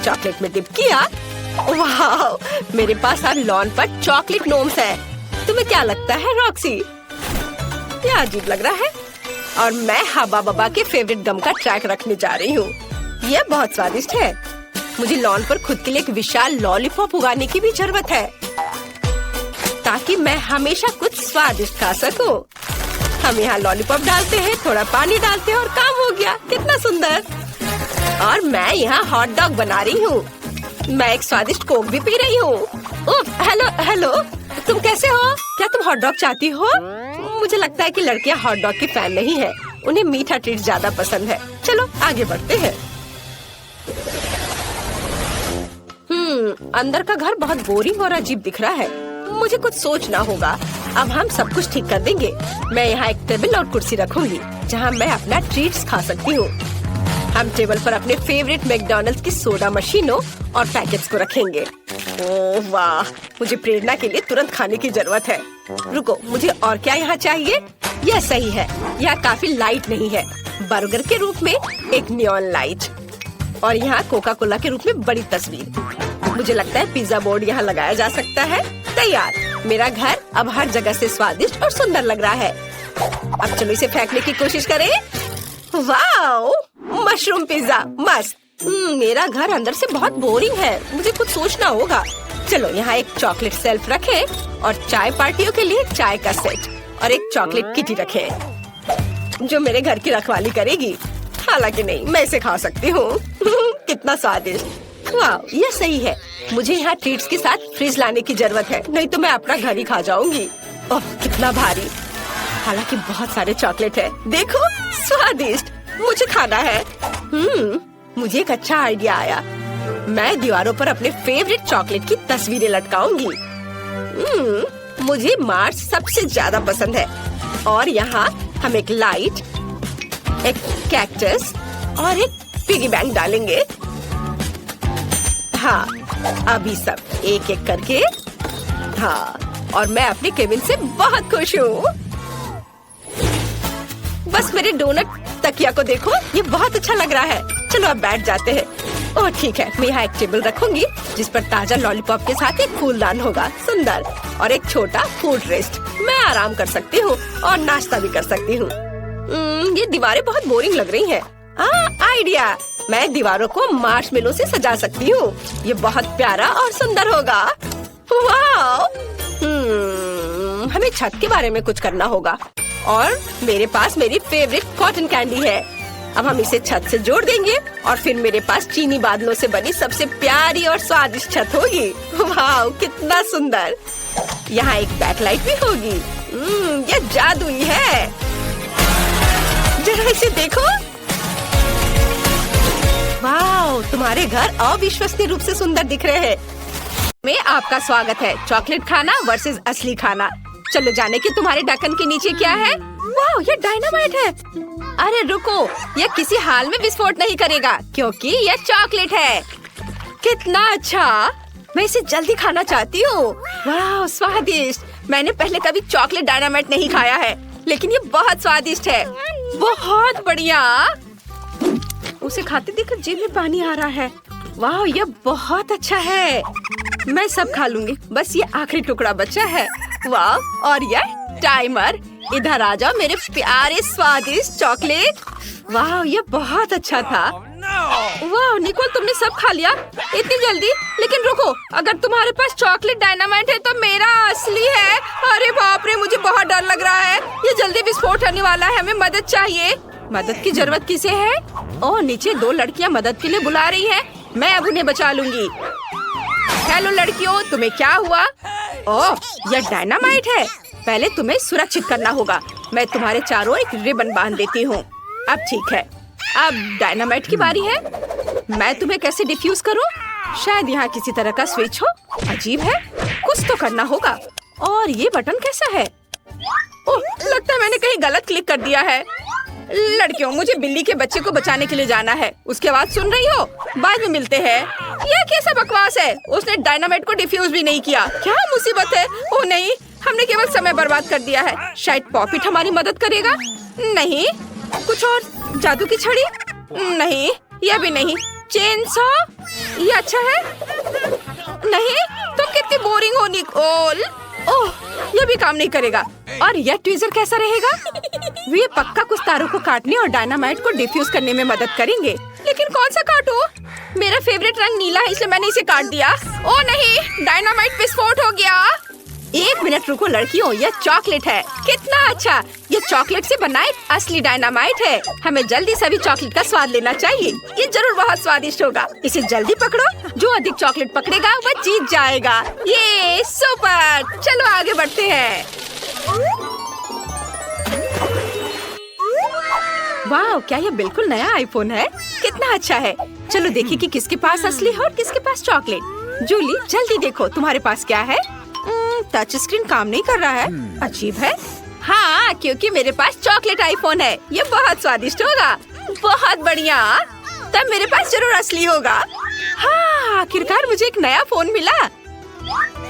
चॉकलेट में डिप किया। वाह, मेरे पास अब लॉन पर चॉकलेट नॉर्म्स है। तुम्हें क्या लगता है रॉक्सी? ये अजीब लग रहा है। और मैं हब्बा बब्बा के फेवरेट गम का ट्रैक रखने जा रही हूँ। यह बहुत स्वादिष्ट है। मुझे लॉन पर खुद के लिए एक विशाल लॉलीपॉप उगाने की भी जरूरत है, ताकि मैं हमेशा कुछ स्वादिष्ट खा सकूं। हम यहाँ लॉलीपॉप डालते हैं, थोड़ा पानी डालते हैं और काम हो गया। कितना सुंदर। और मैं यहाँ हॉट डॉग बना रही हूँ। मैं एक स्वादिष्ट कोक भी पी रही हूँ। ओह हेलो हेलो, तुम कैसे हो? क्या तुम हॉट डॉग चाहती हो? मुझे लगता है कि लड़कियाँ हॉट डॉग की फैन नहीं है, उन्हें मीठा ट्रीट ज्यादा पसंद है। चलो आगे बढ़ते हैं। अंदर का घर बहुत बोरिंग और अजीब दिख रहा है। मुझे कुछ सोचना होगा। अब हम सब कुछ ठीक कर देंगे। मैं यहाँ एक टेबल और कुर्सी रखूंगी जहाँ मैं अपना ट्रीट्स खा सकती हूँ। हम टेबल पर अपने फेवरेट मैकडॉनल्ड्स की सोडा मशीनों और पैकेट्स को रखेंगे। ओह वाह, मुझे प्रेरणा के लिए तुरंत खाने की जरूरत है। रुको, मुझे और क्या यहाँ चाहिए? यह सही है, यह काफी लाइट नहीं है। बर्गर के रूप में एक नियॉन लाइट और यहाँ कोका कोला के रूप में बड़ी तस्वीर। मुझे लगता है पिज्जा बोर्ड यहाँ लगाया जा सकता है। तैयार। मेरा घर अब हर जगह से स्वादिष्ट और सुंदर लग रहा है। अब चलो इसे फेंकने की कोशिश करें। वाओ, मशरूम पिज्जा मस्त। मेरा घर अंदर से बहुत बोरिंग है, मुझे कुछ सोचना होगा। चलो यहाँ एक चॉकलेट शेल्फ रखें और चाय पार्टियों के लिए चाय का सेट और एक चॉकलेट किटी रखें जो मेरे घर की रखवाली करेगी। हालांकि नहीं, मैं इसे खा सकती हूँ। कितना स्वादिष्ट। वाह, ये सही है। मुझे यहाँ ट्रीट्स के साथ फ्रिज लाने की जरूरत है, नहीं तो मैं अपना घर ही खा जाऊंगी। ओह कितना भारी। हालांकि बहुत सारे चॉकलेट है। देखो स्वादिष्ट, मुझे खाना है। मुझे एक अच्छा आइडिया आया। मैं दीवारों पर अपने फेवरेट चॉकलेट की तस्वीरें लटकाऊंगी। मुझे मार्स सबसे ज्यादा पसंद है। और यहाँ हम एक लाइट, एक कैक्टस और एक पिगी बैंक डालेंगे। हाँ, अभी सब एक एक करके। हाँ, और मैं अपने केबिन से बहुत खुश हूँ। बस मेरे डोनट तकिया को देखो, ये बहुत अच्छा लग रहा है। चलो अब बैठ जाते हैं। ओह ठीक है, मैं यहाँ एक टेबल रखूंगी जिस पर ताजा लॉलीपॉप के साथ एक फूलदान होगा, सुंदर, और एक छोटा फूड रेस्ट। मैं आराम कर सकती हूँ और नाश्ता भी कर सकती हूँ। ये दीवारें बहुत बोरिंग लग रही हैं। आइडिया, मैं दीवारों को मार्शमेलो से सजा सकती हूँ। ये बहुत प्यारा और सुंदर होगा। वाह! हमें छत के बारे में कुछ करना होगा। और मेरे पास मेरी फेवरेट कॉटन कैंडी है। अब हम इसे छत से जोड़ देंगे और फिर मेरे पास चीनी बादलों से बनी सबसे प्यारी और स्वादिष्ट छत होगी। वाह, कितना सुंदर। यहाँ एक बैकलाइट भी होगी। ये जादुई है। जरा इसे देखो। वाह, तुम्हारे घर अविश्वसनीय रूप से सुंदर दिख रहे हैं। में आपका स्वागत है। चॉकलेट खाना वर्सेस असली खाना। चलो जाने कि तुम्हारे ढक्कन के नीचे क्या है। वाह, ये डायनामाइट है। अरे रुको, यह किसी हाल में विस्फोट नहीं करेगा क्योंकि यह चॉकलेट है। कितना अच्छा, मैं इसे जल्दी खाना चाहती हूँ। वाह, स्वादिष्ट। मैंने पहले कभी चॉकलेट डायनामाइट नहीं खाया है, लेकिन ये बहुत स्वादिष्ट है। बहुत बढ़िया। उसे खाते देखकर जीभ में पानी आ रहा है। वाह, ये बहुत अच्छा है। मैं सब खा लूंगी, बस ये आखिरी टुकड़ा बचा है। वाह, और यह टाइमर। इधर आ जाओ मेरे प्यारे स्वादिष्ट चॉकलेट। वाह, ये बहुत अच्छा था। वाह निकोल, तुमने सब खा लिया इतनी जल्दी। लेकिन रुको, अगर तुम्हारे पास चॉकलेट डायनामाइट है तो मेरा असली है। अरे बाप रे, मुझे बहुत डर लग रहा है। ये जल्दी विस्फोट होने वाला है। हमें मदद चाहिए। मदद की जरूरत किसे है? ओह, नीचे 2 लड़कियां मदद के लिए बुला रही हैं। मैं अब उन्हें बचा लूंगी। हेलो लड़कियों, तुम्हें क्या हुआ? ओह, यह डायनामाइट है। पहले तुम्हें सुरक्षित करना होगा। मैं तुम्हारे चारों एक रिबन बांध देती हूँ। अब ठीक है। अब डायनामाइट की बारी है। मैं तुम्हें कैसे डिफ्यूज करूँ? शायद यहाँ किसी तरह का स्विच हो। अजीब है, कुछ तो करना होगा। और ये बटन कैसा है? ओह, लगता है मैंने कहीं गलत क्लिक कर दिया है। लड़कियों, मुझे बिल्ली के बच्चे को बचाने के लिए जाना है। उसकी आवाज सुन रही हो? बाद में मिलते हैं। यह कैसा बकवास है? उसने डायनामाइट को डिफ्यूज भी नहीं किया। क्या मुसीबत है? ओह नहीं, हमने केवल समय बर्बाद कर दिया है। शायद पॉपिट हमारी मदद करेगा। नहीं, कुछ और? जादू की छड़ी? नहीं, यह भी नहीं। Chain saw? ये अच्छा है। नहीं, तुम कितनी बोरिंग हो निकोल। ओह, यह भी काम नहीं करेगा। और यह ट्वीजर कैसा रहेगा? वे पक्का कुछ तारों को काटने और डायनामाइट को डिफ्यूज करने में मदद करेंगे। लेकिन कौन सा काटूं? मेरा फेवरेट रंग नीला है, इसलिए मैंने इसे काट दिया। ओह नहीं, डायनामाइट विस्फोट हो गया। 1 मिनट रुको लड़कियों, यह चॉकलेट है। कितना अच्छा। यह चॉकलेट से बना एक असली डायनामाइट है। हमें जल्दी सभी चॉकलेट का स्वाद लेना चाहिए। ये जरूर बहुत स्वादिष्ट होगा। इसे जल्दी पकड़ो। जो अधिक चॉकलेट पकड़ेगा वह जीत जाएगा। ये सुपर। चलो आगे बढ़ते हैं। वाह, क्या यह बिल्कुल नया आईफोन है? कितना अच्छा है। चलो देखिए कि किसके पास असली है और किसके पास चॉकलेट। जूली, जल्दी देखो तुम्हारे पास क्या है। टच स्क्रीन काम नहीं कर रहा है। अजीब है। हाँ, क्योंकि मेरे पास चॉकलेट आईफोन है। ये बहुत स्वादिष्ट होगा। बहुत बढ़िया। तब मेरे पास जरूर असली होगा। हाँ, आखिरकार मुझे एक नया फोन मिला।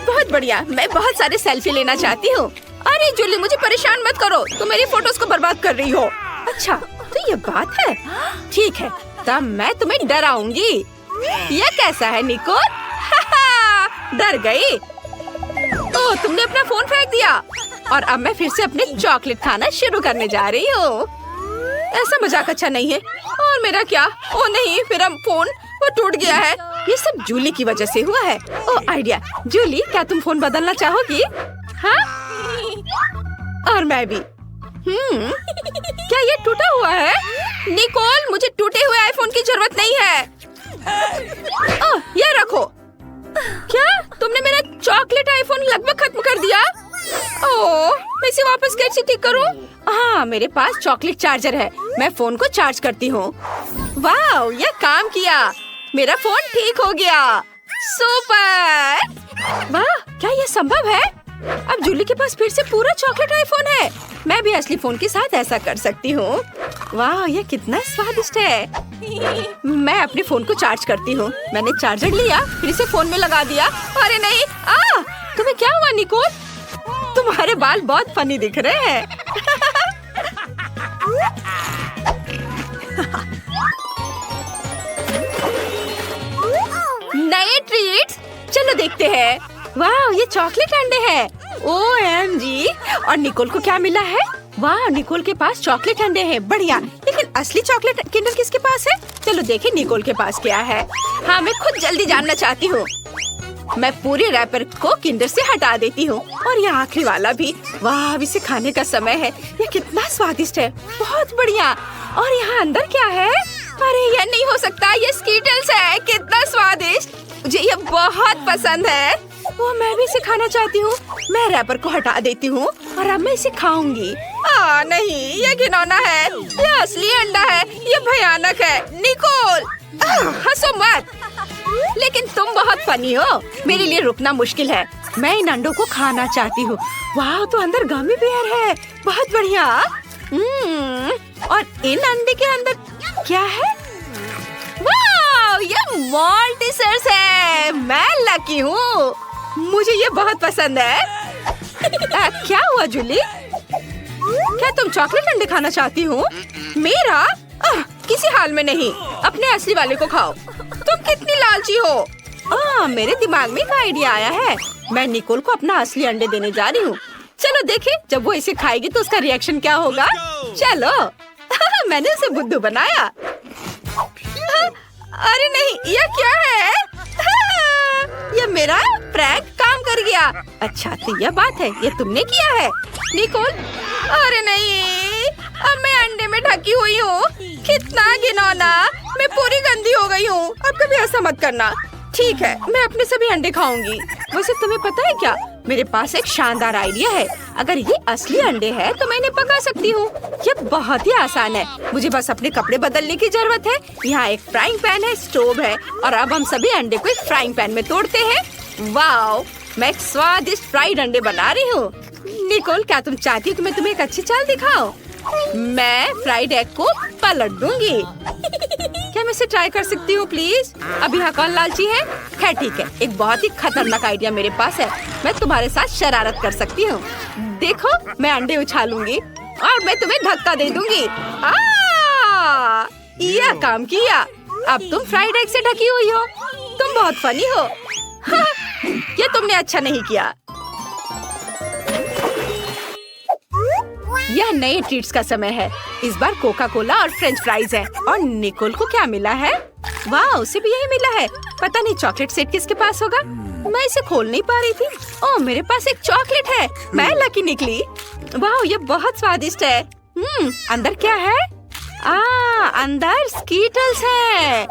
बहुत बढ़िया। मैं बहुत सारे सेल्फी लेना चाहती हूँ। अरे जूली, मुझे परेशान मत करो। तुम मेरी फोटोज को बर्बाद कर रही हो। अच्छा, तो ये बात है। ठीक है, तब मैं तुम्हें डराऊंगी। यह कैसा है निकोल? डर गई? ओह, तुमने अपना फोन फेंक दिया। और अब मैं फिर से अपने चॉकलेट खाना शुरू करने जा रही हूँ। ऐसा मजाक अच्छा नहीं है। और मेरा क्या? ओह नहीं, मेरा फोन वो टूट गया है। ये सब जूली की वजह से हुआ है। ओह आइडिया। जूली, क्या तुम फोन बदलना चाहोगी? हाँ, और मैं भी। क्या ये टूटा हुआ है? निकोल, मुझे टूटे हुए आईफोन की जरूरत नहीं है। ओह, ये रखो। क्या तुमने मेरा चॉकलेट आईफोन लगभग खत्म कर दिया? ओह, मैं इसे वापस कैसे ठीक करूं? हाँ, मेरे पास चॉकलेट चार्जर है। मैं फोन को चार्ज करती हूँ। वाह, यह काम किया। मेरा फोन ठीक हो गया। सुपर। वाह, क्या यह संभव है? अब जूली के पास फिर से पूरा चॉकलेट आईफोन है। मैं भी असली फोन के साथ ऐसा कर सकती हूँ। वाह, यह कितना स्वादिष्ट है। मैं अपने फोन को चार्ज करती हूँ। मैंने चार्जर लिया, फिर इसे फोन में लगा दिया। अरे नहीं, तुम्हें क्या हुआ निकोल? तुम्हारे बाल बहुत फनी दिख रहे हैं। नए ट्रीट्स, चलो देखते हैं। वाह, ये चॉकलेट अंडे हैं। OMG। और निकोल को क्या मिला है? वाह, निकोल के पास चॉकलेट अंडे हैं। बढ़िया। लेकिन असली चॉकलेट किंडर किसके पास है? चलो देखें निकोल के पास क्या है। हाँ, मैं खुद जल्दी जानना चाहती हूँ। मैं पूरे रैपर को किंडर से हटा देती हूँ और ये आखिरी वाला भी। वाह, अब इसे खाने का समय है। ये कितना स्वादिष्ट है, बहुत बढ़िया। और यहाँ अंदर क्या है? अरे ये नहीं हो सकता, ये स्कीटल्स है। कितना स्वादिष्ट, मुझे ये बहुत पसंद है। वो मैं भी इसे खाना चाहती हूँ। मैं रैपर को हटा देती हूँ और अब मैं इसे खाऊंगी। नहीं, ये घिनौना है। ये असली अंडा है, ये भयानक है। निकोल, हंसो मत। लेकिन तुम बहुत फनी हो, मेरे लिए रुकना मुश्किल है। मैं इन अंडों को खाना चाहती हूँ। वाह, तो अंदर गमी बेयर है, बहुत बढ़िया। और इन अंडे के अंदर क्या है? वाह, ये मॉल्टिसर्स है। मैं लकी हूँ, मुझे ये बहुत पसंद है। क्या हुआ जूली? क्या तुम चॉकलेट अंडे खाना चाहती हो? मेरा? किसी हाल में नहीं, अपने असली वाले को खाओ। तुम कितनी लालची हो। मेरे दिमाग में एक आइडिया आया है। मैं निकोल को अपना असली अंडे देने जा रही हूँ। चलो देखें, जब वो इसे खाएगी तो उसका रिएक्शन क्या होगा। चलो। मैंने उसे बुद्धू बनाया। अरे नहीं, ये क्या है? ये मेरा प्रैंक काम कर गया। अच्छा, तो यह बात है, ये तुमने किया है निकोल? अरे नहीं, अब मैं अंडे में ढकी हुई हूँ। कितना घिनौना, मैं पूरी गंदी हो गई हूँ। अब कभी ऐसा मत करना। ठीक है, मैं अपने सभी अंडे खाऊंगी। वैसे तुम्हें पता है क्या, मेरे पास एक शानदार आइडिया है। अगर ये असली अंडे हैं तो मैं इन्हें पका सकती हूँ। ये बहुत ही आसान है, मुझे बस अपने कपड़े बदलने की जरूरत है। यहाँ एक फ्राइंग पैन है, स्टोव है और अब हम सभी अंडे को एक फ्राइंग पैन में तोड़ते हैं। वाओ, मैं एक स्वादिष्ट फ्राइड अंडे बना रही हूँ। निकोल, क्या तुम चाहती हो कि मैं तुम्हें एक अच्छी चाल दिखाऊं? मैं फ्राइड एग को पलट दूंगी। क्या मैं इसे ट्राई कर सकती हूँ प्लीज? अब यहाँ कौन लालची है? खैर ठीक है, एक बहुत ही खतरनाक आइडिया मेरे पास है। मैं तुम्हारे साथ शरारत कर सकती हूँ। देखो, मैं अंडे उछालूंगी और मैं तुम्हें धक्का दे दूंगी। यह काम किया। अब तुम फ्राइड एग से ढकी हुई हो। तुम बहुत फनी हो। ये तुमने अच्छा नहीं किया। यह नए ट्रीट्स का समय है। इस बार कोका कोला और फ्रेंच फ्राइज है। और निकोल को क्या मिला है? वाह, उसे भी यही मिला है। पता नहीं चॉकलेट सेट किसके पास होगा। मैं इसे खोल नहीं पा रही थी। ओह, मेरे पास एक चॉकलेट है। मैं लकी निकली। वाह, ये बहुत स्वादिष्ट है। अंदर क्या है? अंदर स्कीटल्स है।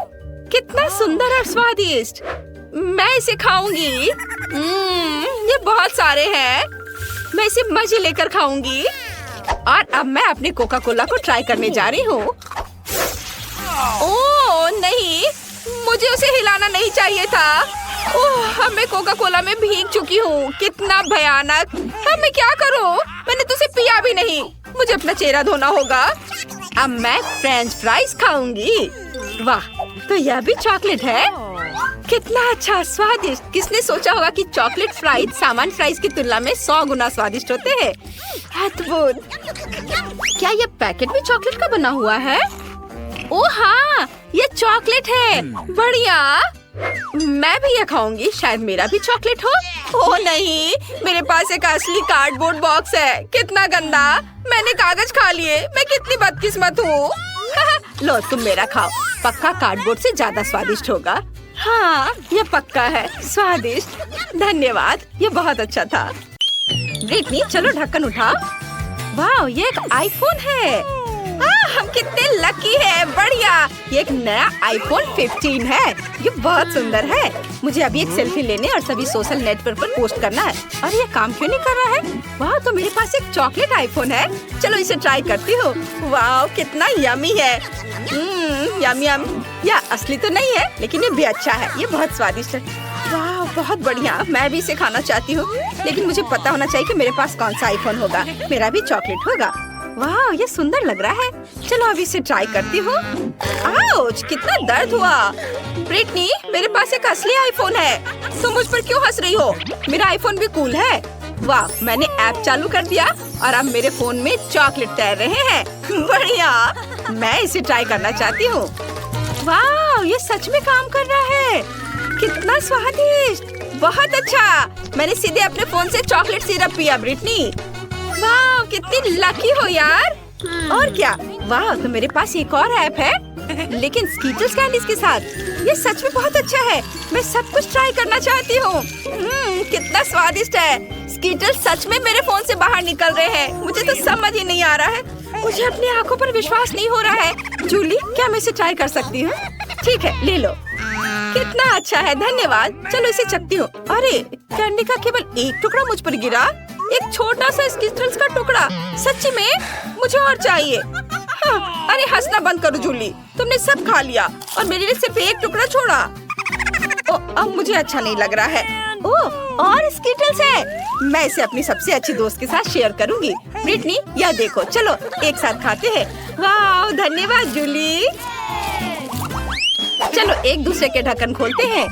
कितना सुंदर और स्वादिष्ट। मैं इसे खाऊंगी। ये बहुत सारे हैं। मैं इसे मजे लेकर खाऊंगी। और अब मैं अपने कोका कोला को ट्राई करने जा रही हूँ। ओह नहीं, मुझे उसे हिलाना नहीं चाहिए था। ओह, अब मैं कोका कोला में भीग चुकी हूँ। कितना भयानक। अब मैं क्या करूँ? मैंने तो उसे पिया भी नहीं। मुझे अपना चेहरा धोना होगा। अब मैं फ्रेंच फ्राइज खाऊंगी। वाह, तो यह भी चॉकलेट है। कितना अच्छा, स्वादिष्ट। किसने सोचा होगा कि चॉकलेट फ्राइज सामान्य फ्राइज की तुलना में 100 गुना स्वादिष्ट होते हैं। अद्भुत। क्या ये पैकेट भी चॉकलेट का बना हुआ है? ओह हाँ, ये चॉकलेट है। बढ़िया, मैं भी ये खाऊंगी। शायद मेरा भी चॉकलेट हो। ओह नहीं, मेरे पास एक असली कार्डबोर्ड बॉक्स है। कितना गंदा। मैंने कागज खा लिए। मैं कितनी बदकिस्मत हूँ। लो, तुम मेरा खाओ। पक्का कार्डबोर्ड से ज्यादा स्वादिष्ट होगा। हाँ, ये पक्का है स्वादिष्ट। धन्यवाद, ये बहुत अच्छा था। ब्रिटनी, चलो ढक्कन उठाओ। वाह, ये एक आईफोन है। हम कितने लकी हैं। बढ़िया, ये एक नया आईफोन 15 है। ये बहुत सुंदर है। मुझे अभी एक सेल्फी लेने और सभी सोशल नेटवर्क पर पोस्ट करना है। और ये काम क्यों नहीं कर रहा है? वाह, तो मेरे पास एक चॉकलेट आईफोन है। चलो इसे ट्राई करती हूँ। वाह, कितना यमी है। यम यम। यह असली तो नहीं है, लेकिन ये भी अच्छा है। ये बहुत स्वादिष्ट है। वाह, बहुत बढ़िया। मैं भी इसे खाना चाहती हूँ, लेकिन मुझे पता होना चाहिए कि मेरे पास कौन सा आईफोन होगा। मेरा भी चॉकलेट होगा। वाह, ये सुंदर लग रहा है। चलो अभी इसे ट्राई करती हूँ। आउच, कितना दर्द हुआ। ब्रिटनी, मेरे पास एक असली आईफोन है। तुम मुझ पर क्यों हंस रही हो? मेरा आईफोन भी कूल है। वाह, मैंने ऐप चालू कर दिया और अब मेरे फोन में चॉकलेट तैर रहे हैं। बढ़िया, मैं इसे ट्राई करना चाहती हूँ। वाह, ये सच में काम कर रहा है। कितना स्वादिष्ट। बहुत अच्छा। मैंने सीधे अपने फोन से चॉकलेट सिरप पिया। ब्रिटनी, वाह, कितनी लकी हो यार। और क्या, वाह, तो मेरे पास एक और ऐप है, लेकिन स्कीटल्स कैंडीज के साथ। ये सच में बहुत अच्छा है, मैं सब कुछ ट्राई करना चाहती हूँ। कितना स्वादिष्ट है। स्कीटल्स सच में मेरे फोन से बाहर निकल रहे हैं, मुझे तो समझ ही नहीं आ रहा है। मुझे अपनी आंखों पर विश्वास नहीं हो रहा है। जूली, क्या मैं इसे ट्राई कर सकती हूँ? ठीक है, ले लो। कितना अच्छा है, धन्यवाद। चलो इसे चखती हूँ। अरे, कैंडी का केवल एक टुकड़ा मुझ पर गिरा, एक छोटा सा स्कीटल्स का टुकड़ा। सच्ची में मुझे और चाहिए। हाँ, अरे हंसना बंद करो जूली, तुमने सब खा लिया और मेरे लिए सिर्फ एक टुकड़ा छोड़ा। अब मुझे अच्छा नहीं लग रहा है। और स्कीटल्स है, मैं इसे अपनी सबसे अच्छी दोस्त के साथ शेयर करूंगी। ब्रिटनी, यह देखो, चलो एक साथ खाते हैं। वाह, धन्यवाद जूली। चलो एक दूसरे के ढक्कन खोलते हैं।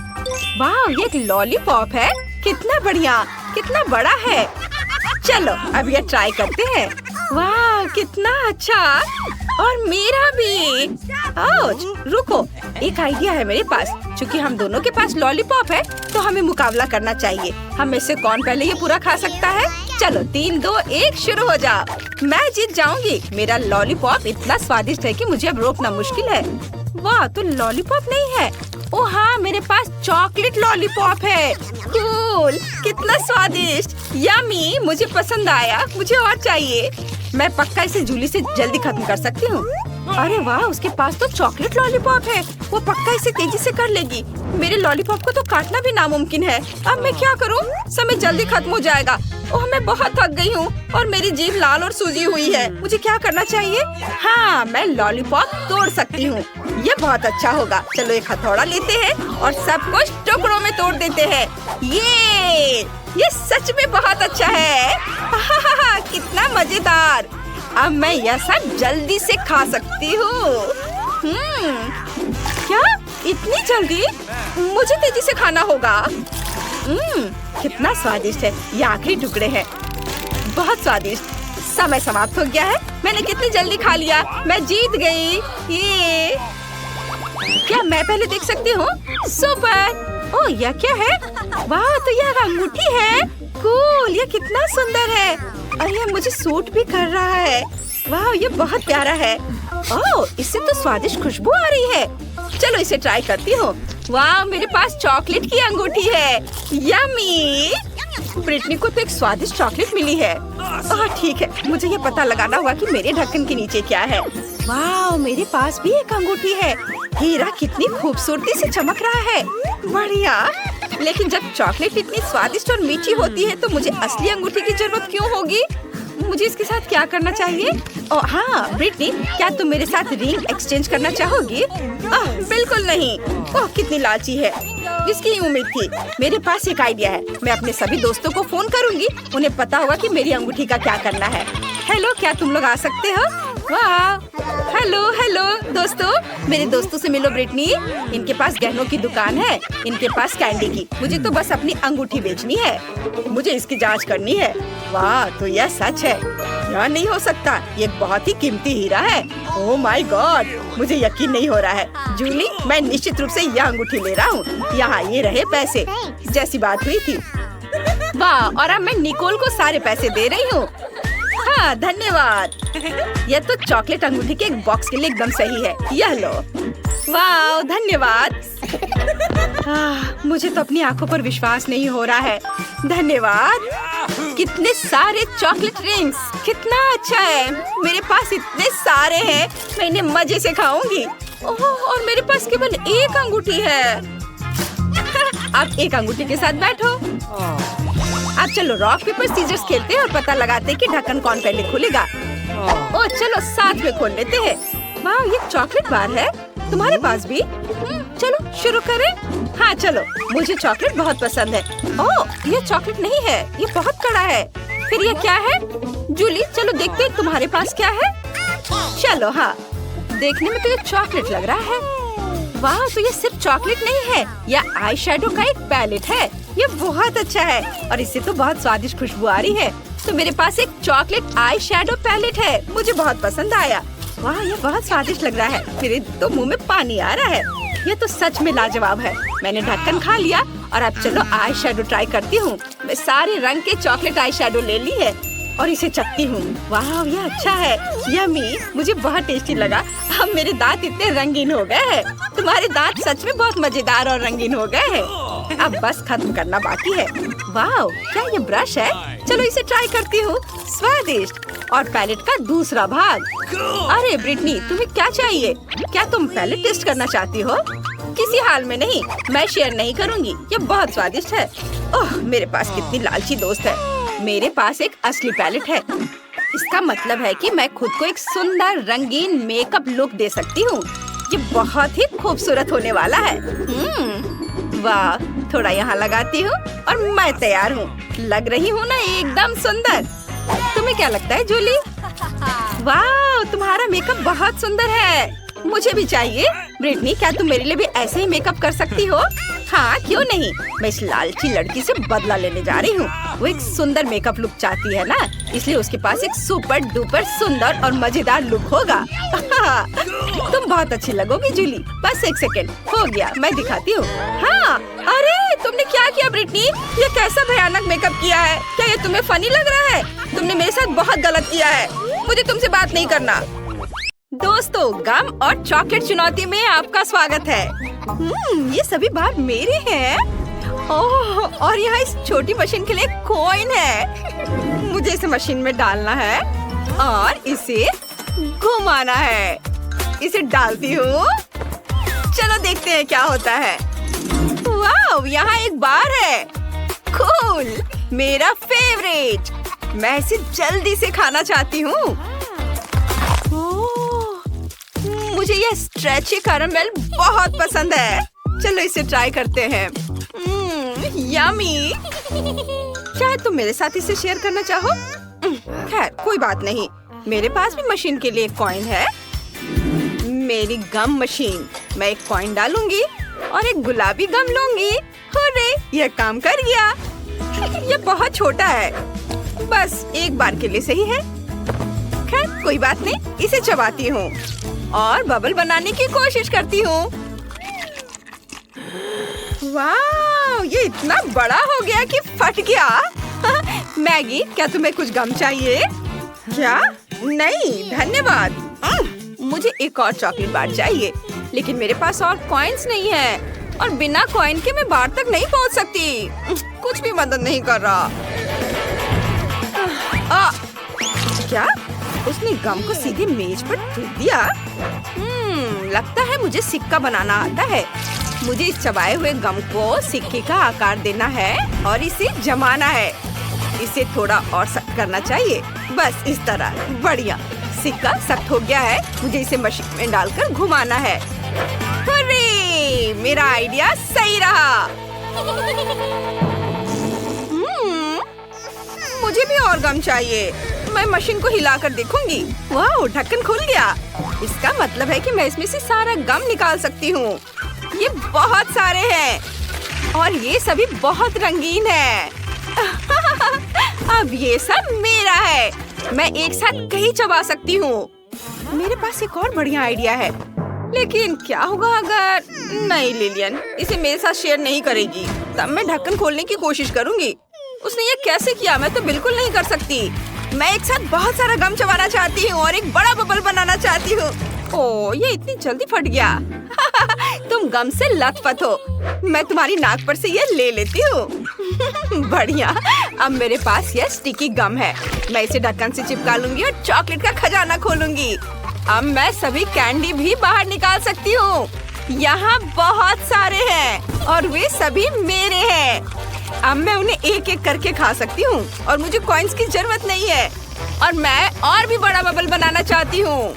वाह, ये एक लॉलीपॉप है। कितना बढ़िया, कितना बड़ा है। चलो अब ये ट्राई करते हैं। वाह, कितना अच्छा, और मेरा भी। आउच, रुको, एक आइडिया है मेरे पास। क्योंकि हम दोनों के पास लॉलीपॉप है, तो हमें मुकाबला करना चाहिए। हम में से कौन पहले ये पूरा खा सकता है? चलो 3, 2, 1 शुरू हो जाओ। मैं जीत जाऊंगी। मेरा लॉलीपॉप इतना स्वादिष्ट है कि मुझे अब रोकना मुश्किल है। वाह, तो लॉलीपॉप नहीं है। ओ हाँ, मेरे पास चॉकलेट लॉलीपॉप है। कूल, कितना स्वादिष्ट, यम्मी, मुझे पसंद आया। मुझे और चाहिए। मैं पक्का इसे जूली से जल्दी खत्म कर सकती हूँ। अरे वाह, उसके पास तो चॉकलेट लॉलीपॉप है। वो पक्का इसे तेजी से कर लेगी। मेरे लॉलीपॉप को तो काटना भी नामुमकिन है। अब मैं क्या करूँ? समय जल्दी खत्म हो जाएगा। ओह, मैं बहुत थक गई हूँ और मेरी जीभ लाल और सूजी हुई है। मुझे क्या करना चाहिए? हाँ, मैं लॉलीपॉप तोड़ सकती हूँ। ये बहुत अच्छा होगा। चलो एक हथौड़ा लेते हैं और सब कुछ टुकड़ों में तोड़ देते हैं। ये सच में बहुत अच्छा है। कितना मजेदार। अब मैं यह सब जल्दी से खा सकती हूँ। क्या? इतनी जल्दी? मुझे तेजी से खाना होगा। कितना स्वादिष्ट है। ये आखिरी टुकड़े हैं, बहुत स्वादिष्ट। समय समाप्त हो गया है। मैंने कितनी जल्दी खा लिया। मैं जीत गई। ये क्या मैं पहले देख सकती हूँ? सुपर। ओह, यह क्या है? वाह, तो यह अंगूठी है। कूल, ये कितना सुंदर है और यह मुझे सूट भी कर रहा है। वाह, ये बहुत प्यारा है। ओह, इससे तो स्वादिष्ट खुशबू आ रही है। चलो इसे ट्राई करती हूँ। वाह, मेरे पास चॉकलेट की अंगूठी है। यम्मी। ब्रिटनी को तो एक स्वादिष्ट चॉकलेट मिली है। ठीक है, मुझे ये पता लगाना होगा कि मेरे ढक्कन के नीचे क्या है। वाह, मेरे पास भी एक अंगूठी है। हीरा कितनी खूबसूरती से चमक रहा है। बढ़िया। लेकिन जब चॉकलेट इतनी स्वादिष्ट और मीठी होती है, तो मुझे असली अंगूठी की जरूरत क्यों होगी? मुझे इसके साथ क्या करना चाहिए? ओह हाँ, ब्रिटनी, क्या तुम मेरे साथ रिंग एक्सचेंज करना चाहोगी? बिल्कुल नहीं। ओह, कितनी लालची है, जिसकी उम्मीद थी। मेरे पास एक आइडिया है। मैं अपने सभी दोस्तों को फोन करूंगी। उन्हें पता होगा कि मेरी अंगूठी का क्या करना है। हेलो, क्या तुम लोग आ सकते हो? वाह, हेलो दोस्तों, मेरे दोस्तों से मिलो। ब्रिटनी, इनके पास गहनों की दुकान है, इनके पास कैंडी की। मुझे तो बस अपनी अंगूठी बेचनी है। मुझे इसकी जांच करनी है। वाह, तो यह सच है। यह नहीं हो सकता, ये एक बहुत ही कीमती हीरा है। ओह माय गॉड, मुझे यकीन नहीं हो रहा है। जूली, मैं निश्चित रूप से यह अंगूठी ले रहा हूँ। यहाँ ये रहे पैसे, जैसी बात हुई थी। वाह, और अब मैं निकोल को सारे पैसे दे रही हूँ। हाँ, धन्यवाद। यह तो चॉकलेट अंगूठी के एक बॉक्स के लिए एकदम सही है। यह लो। वाह, धन्यवाद। मुझे तो अपनी आंखों पर विश्वास नहीं हो रहा है। धन्यवाद। कितने सारे चॉकलेट रिंग्स, कितना अच्छा है। मेरे पास इतने सारे हैं, मैं इन्हें मजे से खाऊंगी। ओह, और मेरे पास केवल एक अंगूठी है। आप एक अंगूठी के साथ बैठो। अब चलो रॉक पेपर सीजर्स खेलते हैं और पता लगाते हैं कि ढक्कन कौन पहले खुलेगा। ओह, चलो साथ में खोल लेते हैं। वाह, ये चॉकलेट बार है। तुम्हारे पास भी? चलो शुरू करें। हाँ चलो, मुझे चॉकलेट बहुत पसंद है। ओह, ये चॉकलेट नहीं है, ये बहुत कड़ा है। फिर ये क्या है? जूली, चलो देखते हैं तुम्हारे पास क्या है। चलो हाँ, देखने में तो ये चॉकलेट लग रहा है। वाह, तो ये सिर्फ चॉकलेट नहीं है, यह आई शेडो का एक पैलेट है। ये बहुत अच्छा है और इससे तो बहुत स्वादिष्ट खुशबू आ रही है। तो मेरे पास एक चॉकलेट आई शेडो पैलेट है, मुझे बहुत पसंद आया। वाह, ये बहुत स्वादिष्ट लग रहा है। मेरे तो मुंह में पानी आ रहा है। ये तो सच में लाजवाब है। मैंने ढक्कन खा लिया और अब चलो आई शेडो ट्राई करती हूँ। मैं सारे रंग के चॉकलेट आई शेडो ले ली है। और इसे चखती हूँ। वाह, ये अच्छा है, यम्मी, मुझे बहुत टेस्टी लगा। अब मेरे दांत इतने रंगीन हो गए हैं। तुम्हारे दांत सच में बहुत मजेदार और रंगीन हो गए हैं। अब बस खत्म करना बाकी है। वाह, क्या ये ब्रश है? चलो इसे ट्राई करती हूँ। स्वादिष्ट। और पैलेट का दूसरा भाग। अरे ब्रिटनी, तुम्हें क्या चाहिए? क्या तुम पैलेट टेस्ट करना चाहती हो? किसी हाल में नहीं, मैं शेयर नहीं करूँगी। ये बहुत स्वादिष्ट है। ओह, मेरे पास कितनी लालची दोस्त है। मेरे पास एक असली पैलेट है। इसका मतलब है कि मैं खुद को एक सुंदर रंगीन मेकअप लुक दे सकती हूँ। ये बहुत ही खूबसूरत होने वाला है। वाह, थोड़ा यहाँ लगाती हूँ और मैं तैयार हूँ। लग रही हूँ ना एकदम सुंदर। तुम्हें क्या लगता है जूली? वाह, तुम्हारा मेकअप बहुत सुंदर है। मुझे भी चाहिए। ब्रिटनी, क्या तुम मेरे लिए भी ऐसे ही मेकअप कर सकती हो? हाँ, क्यों नहीं। मैं इस लालची लड़की से बदला लेने जा रही हूँ। वो एक सुंदर मेकअप लुक चाहती है ना, इसलिए उसके पास एक सुपर डुपर सुंदर और मजेदार लुक होगा। तुम बहुत अच्छी लगोगी जूली। बस एक सेकेंड, हो गया, मैं दिखाती हूँ। हाँ, अरे तुमने क्या किया ब्रिटनी? ये कैसा भयानक मेकअप किया है? क्या ये तुम्हें फनी लग रहा है? तुमने मेरे साथ बहुत गलत किया है। मुझे तुमसे बात नहीं करना। दोस्तों, गम और चॉकलेट चुनौती में आपका स्वागत है। ये सभी बार मेरे हैं। ओह, और यहाँ इस छोटी मशीन के लिए कॉइन है। मुझे इसे मशीन में डालना है और इसे घुमाना है। इसे डालती हूँ। चलो देखते हैं क्या होता है। वाह, यहाँ एक बार है। कूल, मेरा फेवरेट। मैं इसे जल्दी से खाना चाहती हूँ। मुझे यह स्ट्रेची कैरेमल बहुत पसंद है। चलो इसे ट्राई करते हैं। यम्मी। शायद तुम मेरे साथ इसे शेयर करना चाहो। खैर, कोई बात नहीं। मेरे पास भी मशीन के लिए एक कॉइन है। मेरी गम मशीन। मैं एक कॉइन डालूंगी और एक गुलाबी गम लूंगी। हुर्रे, यह काम कर गया। यह बहुत छोटा है, बस एक बार के लिए सही है। खैर, कोई बात नहीं। इसे चबाती हूँ और बबल बनाने की कोशिश करती हूँ। वाह, ये इतना बड़ा हो गया कि फट गया। मैगी, क्या तुम्हें कुछ गम चाहिए? क्या? नहीं, धन्यवाद। मुझे एक और चॉकलेट बार चाहिए, लेकिन मेरे पास और कॉइन्स नहीं है और बिना कॉइन के मैं बार तक नहीं पहुँच सकती। कुछ भी मदद नहीं कर रहा। क्या? उसने गम को सीधे मेज पर थूक दिया। लगता है मुझे सिक्का बनाना आता है। मुझे इस चबाए हुए गम को सिक्के का आकार देना है और इसे जमाना है। इसे थोड़ा और सख्त करना चाहिए। बस इस तरह। बढ़िया, सिक्का सख्त हो गया है। मुझे इसे मशीन में डालकर घुमाना है। हुर्रे, मेरा आइडिया सही रहा। मुझे भी और गम चाहिए। मैं मशीन को हिलाकर देखूंगी। वाह, ढक्कन खुल गया। इसका मतलब है कि मैं इसमें से सारा गम निकाल सकती हूँ। ये बहुत सारे हैं और ये सभी बहुत रंगीन है। अब ये सब मेरा है। मैं एक साथ कहीं चबा सकती हूँ। मेरे पास एक और बढ़िया आइडिया है, लेकिन क्या होगा अगर नहीं, लिलियन इसे मेरे साथ शेयर नहीं करेगी। तब मैं ढक्कन खोलने की कोशिश करूँगी। उसने ये कैसे किया? मैं तो बिल्कुल नहीं कर सकती। मैं एक साथ बहुत सारा गम चबाना चाहती हूँ और एक बड़ा बबल बनाना चाहती हूँ। ओह, ये इतनी जल्दी फट गया। तुम गम से लथपथ हो। मैं तुम्हारी नाक पर से ये ले लेती हूँ। बढ़िया, अब मेरे पास ये स्टिकी गम है। मैं इसे ढक्कन से चिपका लूंगी और चॉकलेट का खजाना खोलूंगी। अब मैं सभी कैंडी भी बाहर निकाल सकती हूँ। यहाँ बहुत सारे हैं और वे सभी मेरे हैं। अब मैं उन्हें एक एक करके खा सकती हूँ और मुझे कॉइन्स की जरूरत नहीं है। और मैं और भी बड़ा बबल बनाना चाहती हूँ।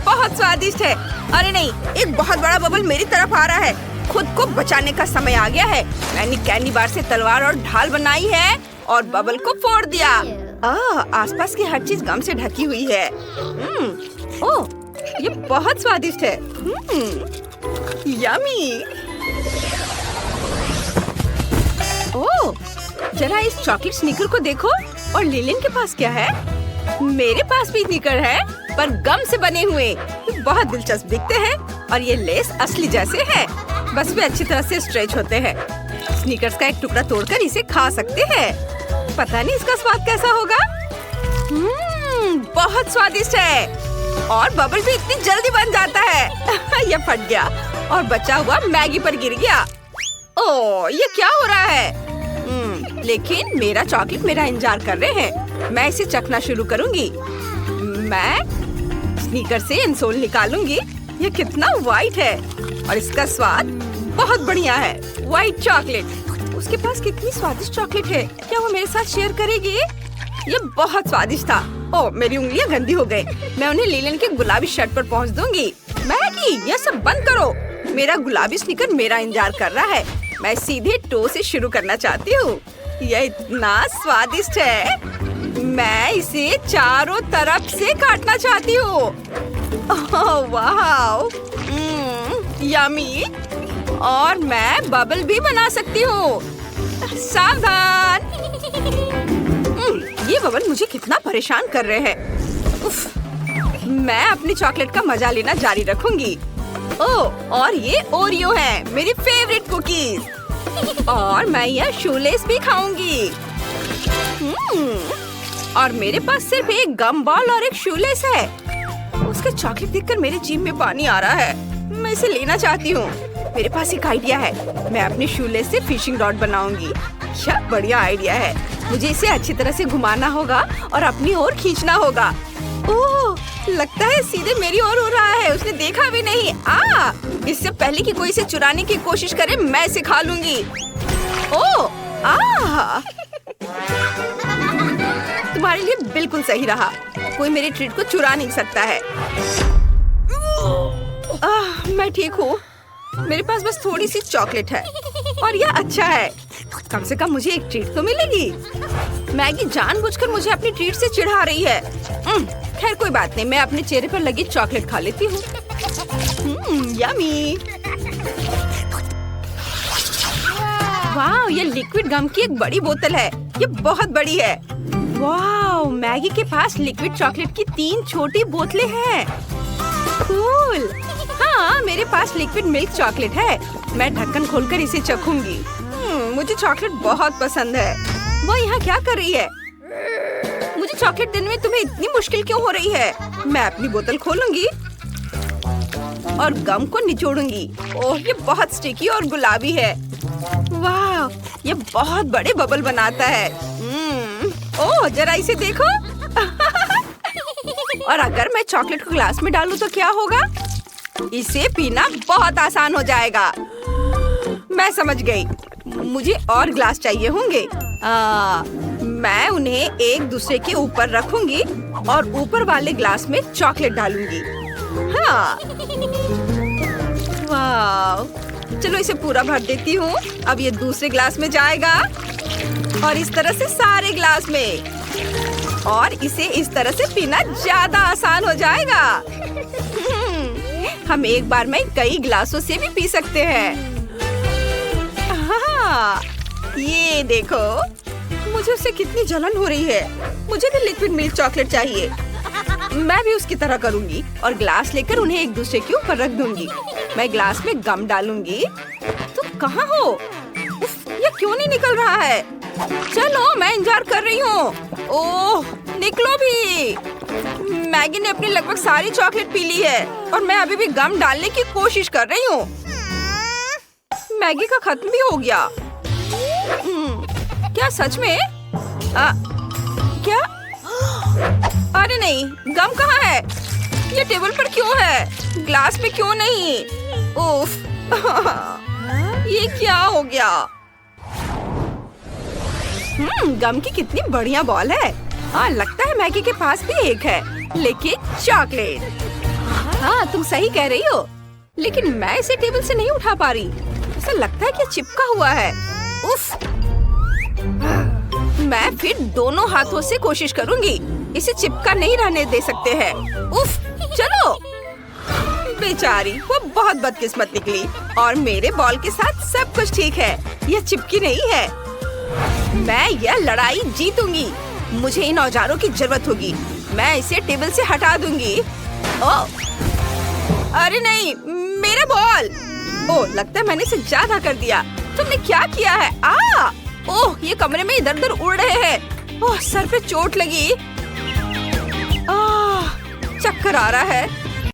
बहुत स्वादिष्ट है। अरे नहीं, एक बहुत बड़ा बबल मेरी तरफ आ रहा है। खुद को बचाने का समय आ गया है। मैंने कैंडी बार से तलवार और ढाल बनाई है और बबल को फोड़ दिया। आसपास की हर चीज गम से ढकी हुई है। ओह, ये बहुत स्वादिष्ट है। यम्मी। ओह, जरा इस चॉकलेट स्नीकर को देखो। और लिलियन के पास क्या है? मेरे पास भी स्नीकर है, पर गम से बने हुए। ये बहुत दिलचस्प दिखते हैं और ये लेस असली जैसे है, बस वे अच्छी तरह से स्ट्रेच होते हैं। स्नीकर्स का एक टुकड़ा तोड़कर इसे खा सकते हैं। पता नहीं इसका स्वाद कैसा होगा। बहुत स्वादिष्ट है और बबल भी इतनी जल्दी बन जाता है। ये फट गया और बचा हुआ मैगी पर गिर गया। ओह, ये क्या हो रहा है? लेकिन मेरा चॉकलेट मेरा इंतजार कर रहे हैं। मैं इसे चखना शुरू करूंगी। मैं स्नीकर से इंसोल निकालूंगी। ये कितना वाइट है और इसका स्वाद बहुत बढ़िया है। White chocolate. उसके पास कितनी स्वादिष्ट चॉकलेट है। क्या वो मेरे साथ शेयर करेगी? ये बहुत स्वादिष्ट था। ओह, मेरी उंगलियां गंदी हो गई। मैं उन्हें लीलन के गुलाबी शर्ट पर पहुंच दूंगी। मैगी, ये सब बंद करो। मेरा गुलाबी स्नीकर मेरा इंतजार कर रहा है। मैं सीधे टो से शुरू करना चाहती हूँ। यह इतना स्वादिष्ट है। मैं इसे चारों तरफ से काटना चाहती हूँ। ओह, वाह, यम्मी। और मैं बबल भी बना सकती हूँ। सावधान। ये बबल मुझे कितना परेशान कर रहे हैं। उफ, मैं अपनी चॉकलेट का मजा लेना जारी रखूंगी। ओह, और ये ओरियो है, मेरी फेवरेट कुकीज। और मैं यह शूलेस भी खाऊंगी। और मेरे पास सिर्फ एक गम बॉल और एक शूलेस है। उसका चॉकलेट देखकर मेरे जीभ में पानी आ रहा है। मैं इसे लेना चाहती हूँ। मेरे पास एक आइडिया है। मैं अपने शूलेस से फिशिंग रॉड बनाऊंगी। क्या बढ़िया आइडिया है। मुझे इसे अच्छी तरह से घुमाना होगा और अपनी ओर खींचना होगा। ओह, लगता है सीधे मेरी ओर हो रहा है। उसने देखा भी नहीं। इससे पहले कि कोई इसे चुराने की कोशिश करे, मैं इसे खा लूंगी। ओह, तुम्हारे लिए बिल्कुल सही रहा। कोई मेरी ट्रीट को चुरा नहीं सकता है। मैं ठीक हूँ। मेरे पास बस थोड़ी सी चॉकलेट है और यह अच्छा है। कम से कम मुझे एक ट्रीट तो मिलेगी। मैगी जानबूझकर मुझे अपनी ट्रीट से चिढ़ा रही है। खैर कोई बात नहीं, मैं अपने चेहरे पर लगी चॉकलेट खा लेती हूँ। यम्मी। वाह, ये लिक्विड गम की एक बड़ी बोतल है। ये बहुत बड़ी है। वाह, मैगी के पास लिक्विड चॉकलेट की 3 छोटी बोतलें हैं। कूल। हाँ, मेरे पास लिक्विड मिल्क चॉकलेट है। मैं ढक्कन खोलकर इसे चखूंगी। मुझे चॉकलेट बहुत पसंद है। वो यहाँ क्या कर रही है? मुझे चॉकलेट देने में तुम्हें इतनी मुश्किल क्यों हो रही है? मैं अपनी बोतल खोलूंगी और गम को निचोड़ूंगी। ओह, ये बहुत स्टिकी और गुलाबी है। वाह, ये बहुत बड़े बबल बनाता है। ओह, जरा इसे देखो। और अगर मैं चॉकलेट को ग्लास में डालूं तो क्या होगा? इसे पीना बहुत आसान हो जाएगा। मैं समझ गई। मुझे और ग्लास चाहिए होंगे। मैं उन्हें एक दूसरे के ऊपर रखूंगी और ऊपर वाले ग्लास में चॉकलेट डालूंगी। हाँ, वाह, चलो इसे पूरा भर देती हूँ। अब ये दूसरे ग्लास में जाएगा और इस तरह से सारे ग्लास में। और इसे इस तरह से पीना ज्यादा आसान हो जाएगा। हम एक बार में कई ग्लासों से भी पी सकते हैं। हाँ, ये देखो, मुझे उससे कितनी जलन हो रही है। मुझे भी लिक्विड मिल्क चॉकलेट चाहिए। मैं भी उसकी तरह करूंगी और ग्लास लेकर उन्हें एक दूसरे के ऊपर रख दूंगी। मैं ग्लास में गम डालूंगी। तुम कहाँ हो? उफ, ये क्यों नहीं निकल रहा है? चलो, मैं इंतजार कर रही हूँ। ओह, निकलो भी। मैगी ने अपनी लगभग सारी चॉकलेट पी ली है और मैं अभी भी गम डालने की कोशिश कर रही हूँ। मैगी का खत्म भी हो गया। क्या सच में? क्या? अरे नहीं, गम कहाँ है? ये टेबल पर क्यों है? ग्लास में क्यों नहीं? उफ, ये क्या हो गया? गम की कितनी बढ़िया बॉल है। लगता है मैगी के पास भी एक है, लेकिन चॉकलेट। हाँ, तुम सही कह रही हो, लेकिन मैं इसे टेबल से नहीं उठा पा रही। ऐसा लगता है कि चिपका हुआ है। उफ, मैं फिर दोनों हाथों से कोशिश करूंगी। इसे चिपका नहीं रहने दे सकते हैं। उफ, चलो। बेचारी, वो बहुत बदकिस्मत निकली और मेरे बॉल के साथ सब कुछ ठीक है। यह चिपकी नहीं है। मैं यह लड़ाई जीतूंगी। मुझे इन औजारों की जरूरत होगी। मैं इसे टेबल से हटा दूंगी। ओह, अरे नहीं, मेरा बॉल। ओह, लगता है मैंने इसे ज्यादा कर दिया। तुमने क्या किया है? ओह, ये कमरे में इधर उधर उड़ रहे हैं। ओह, सर पे चोट लगी। चक्कर आ रहा है।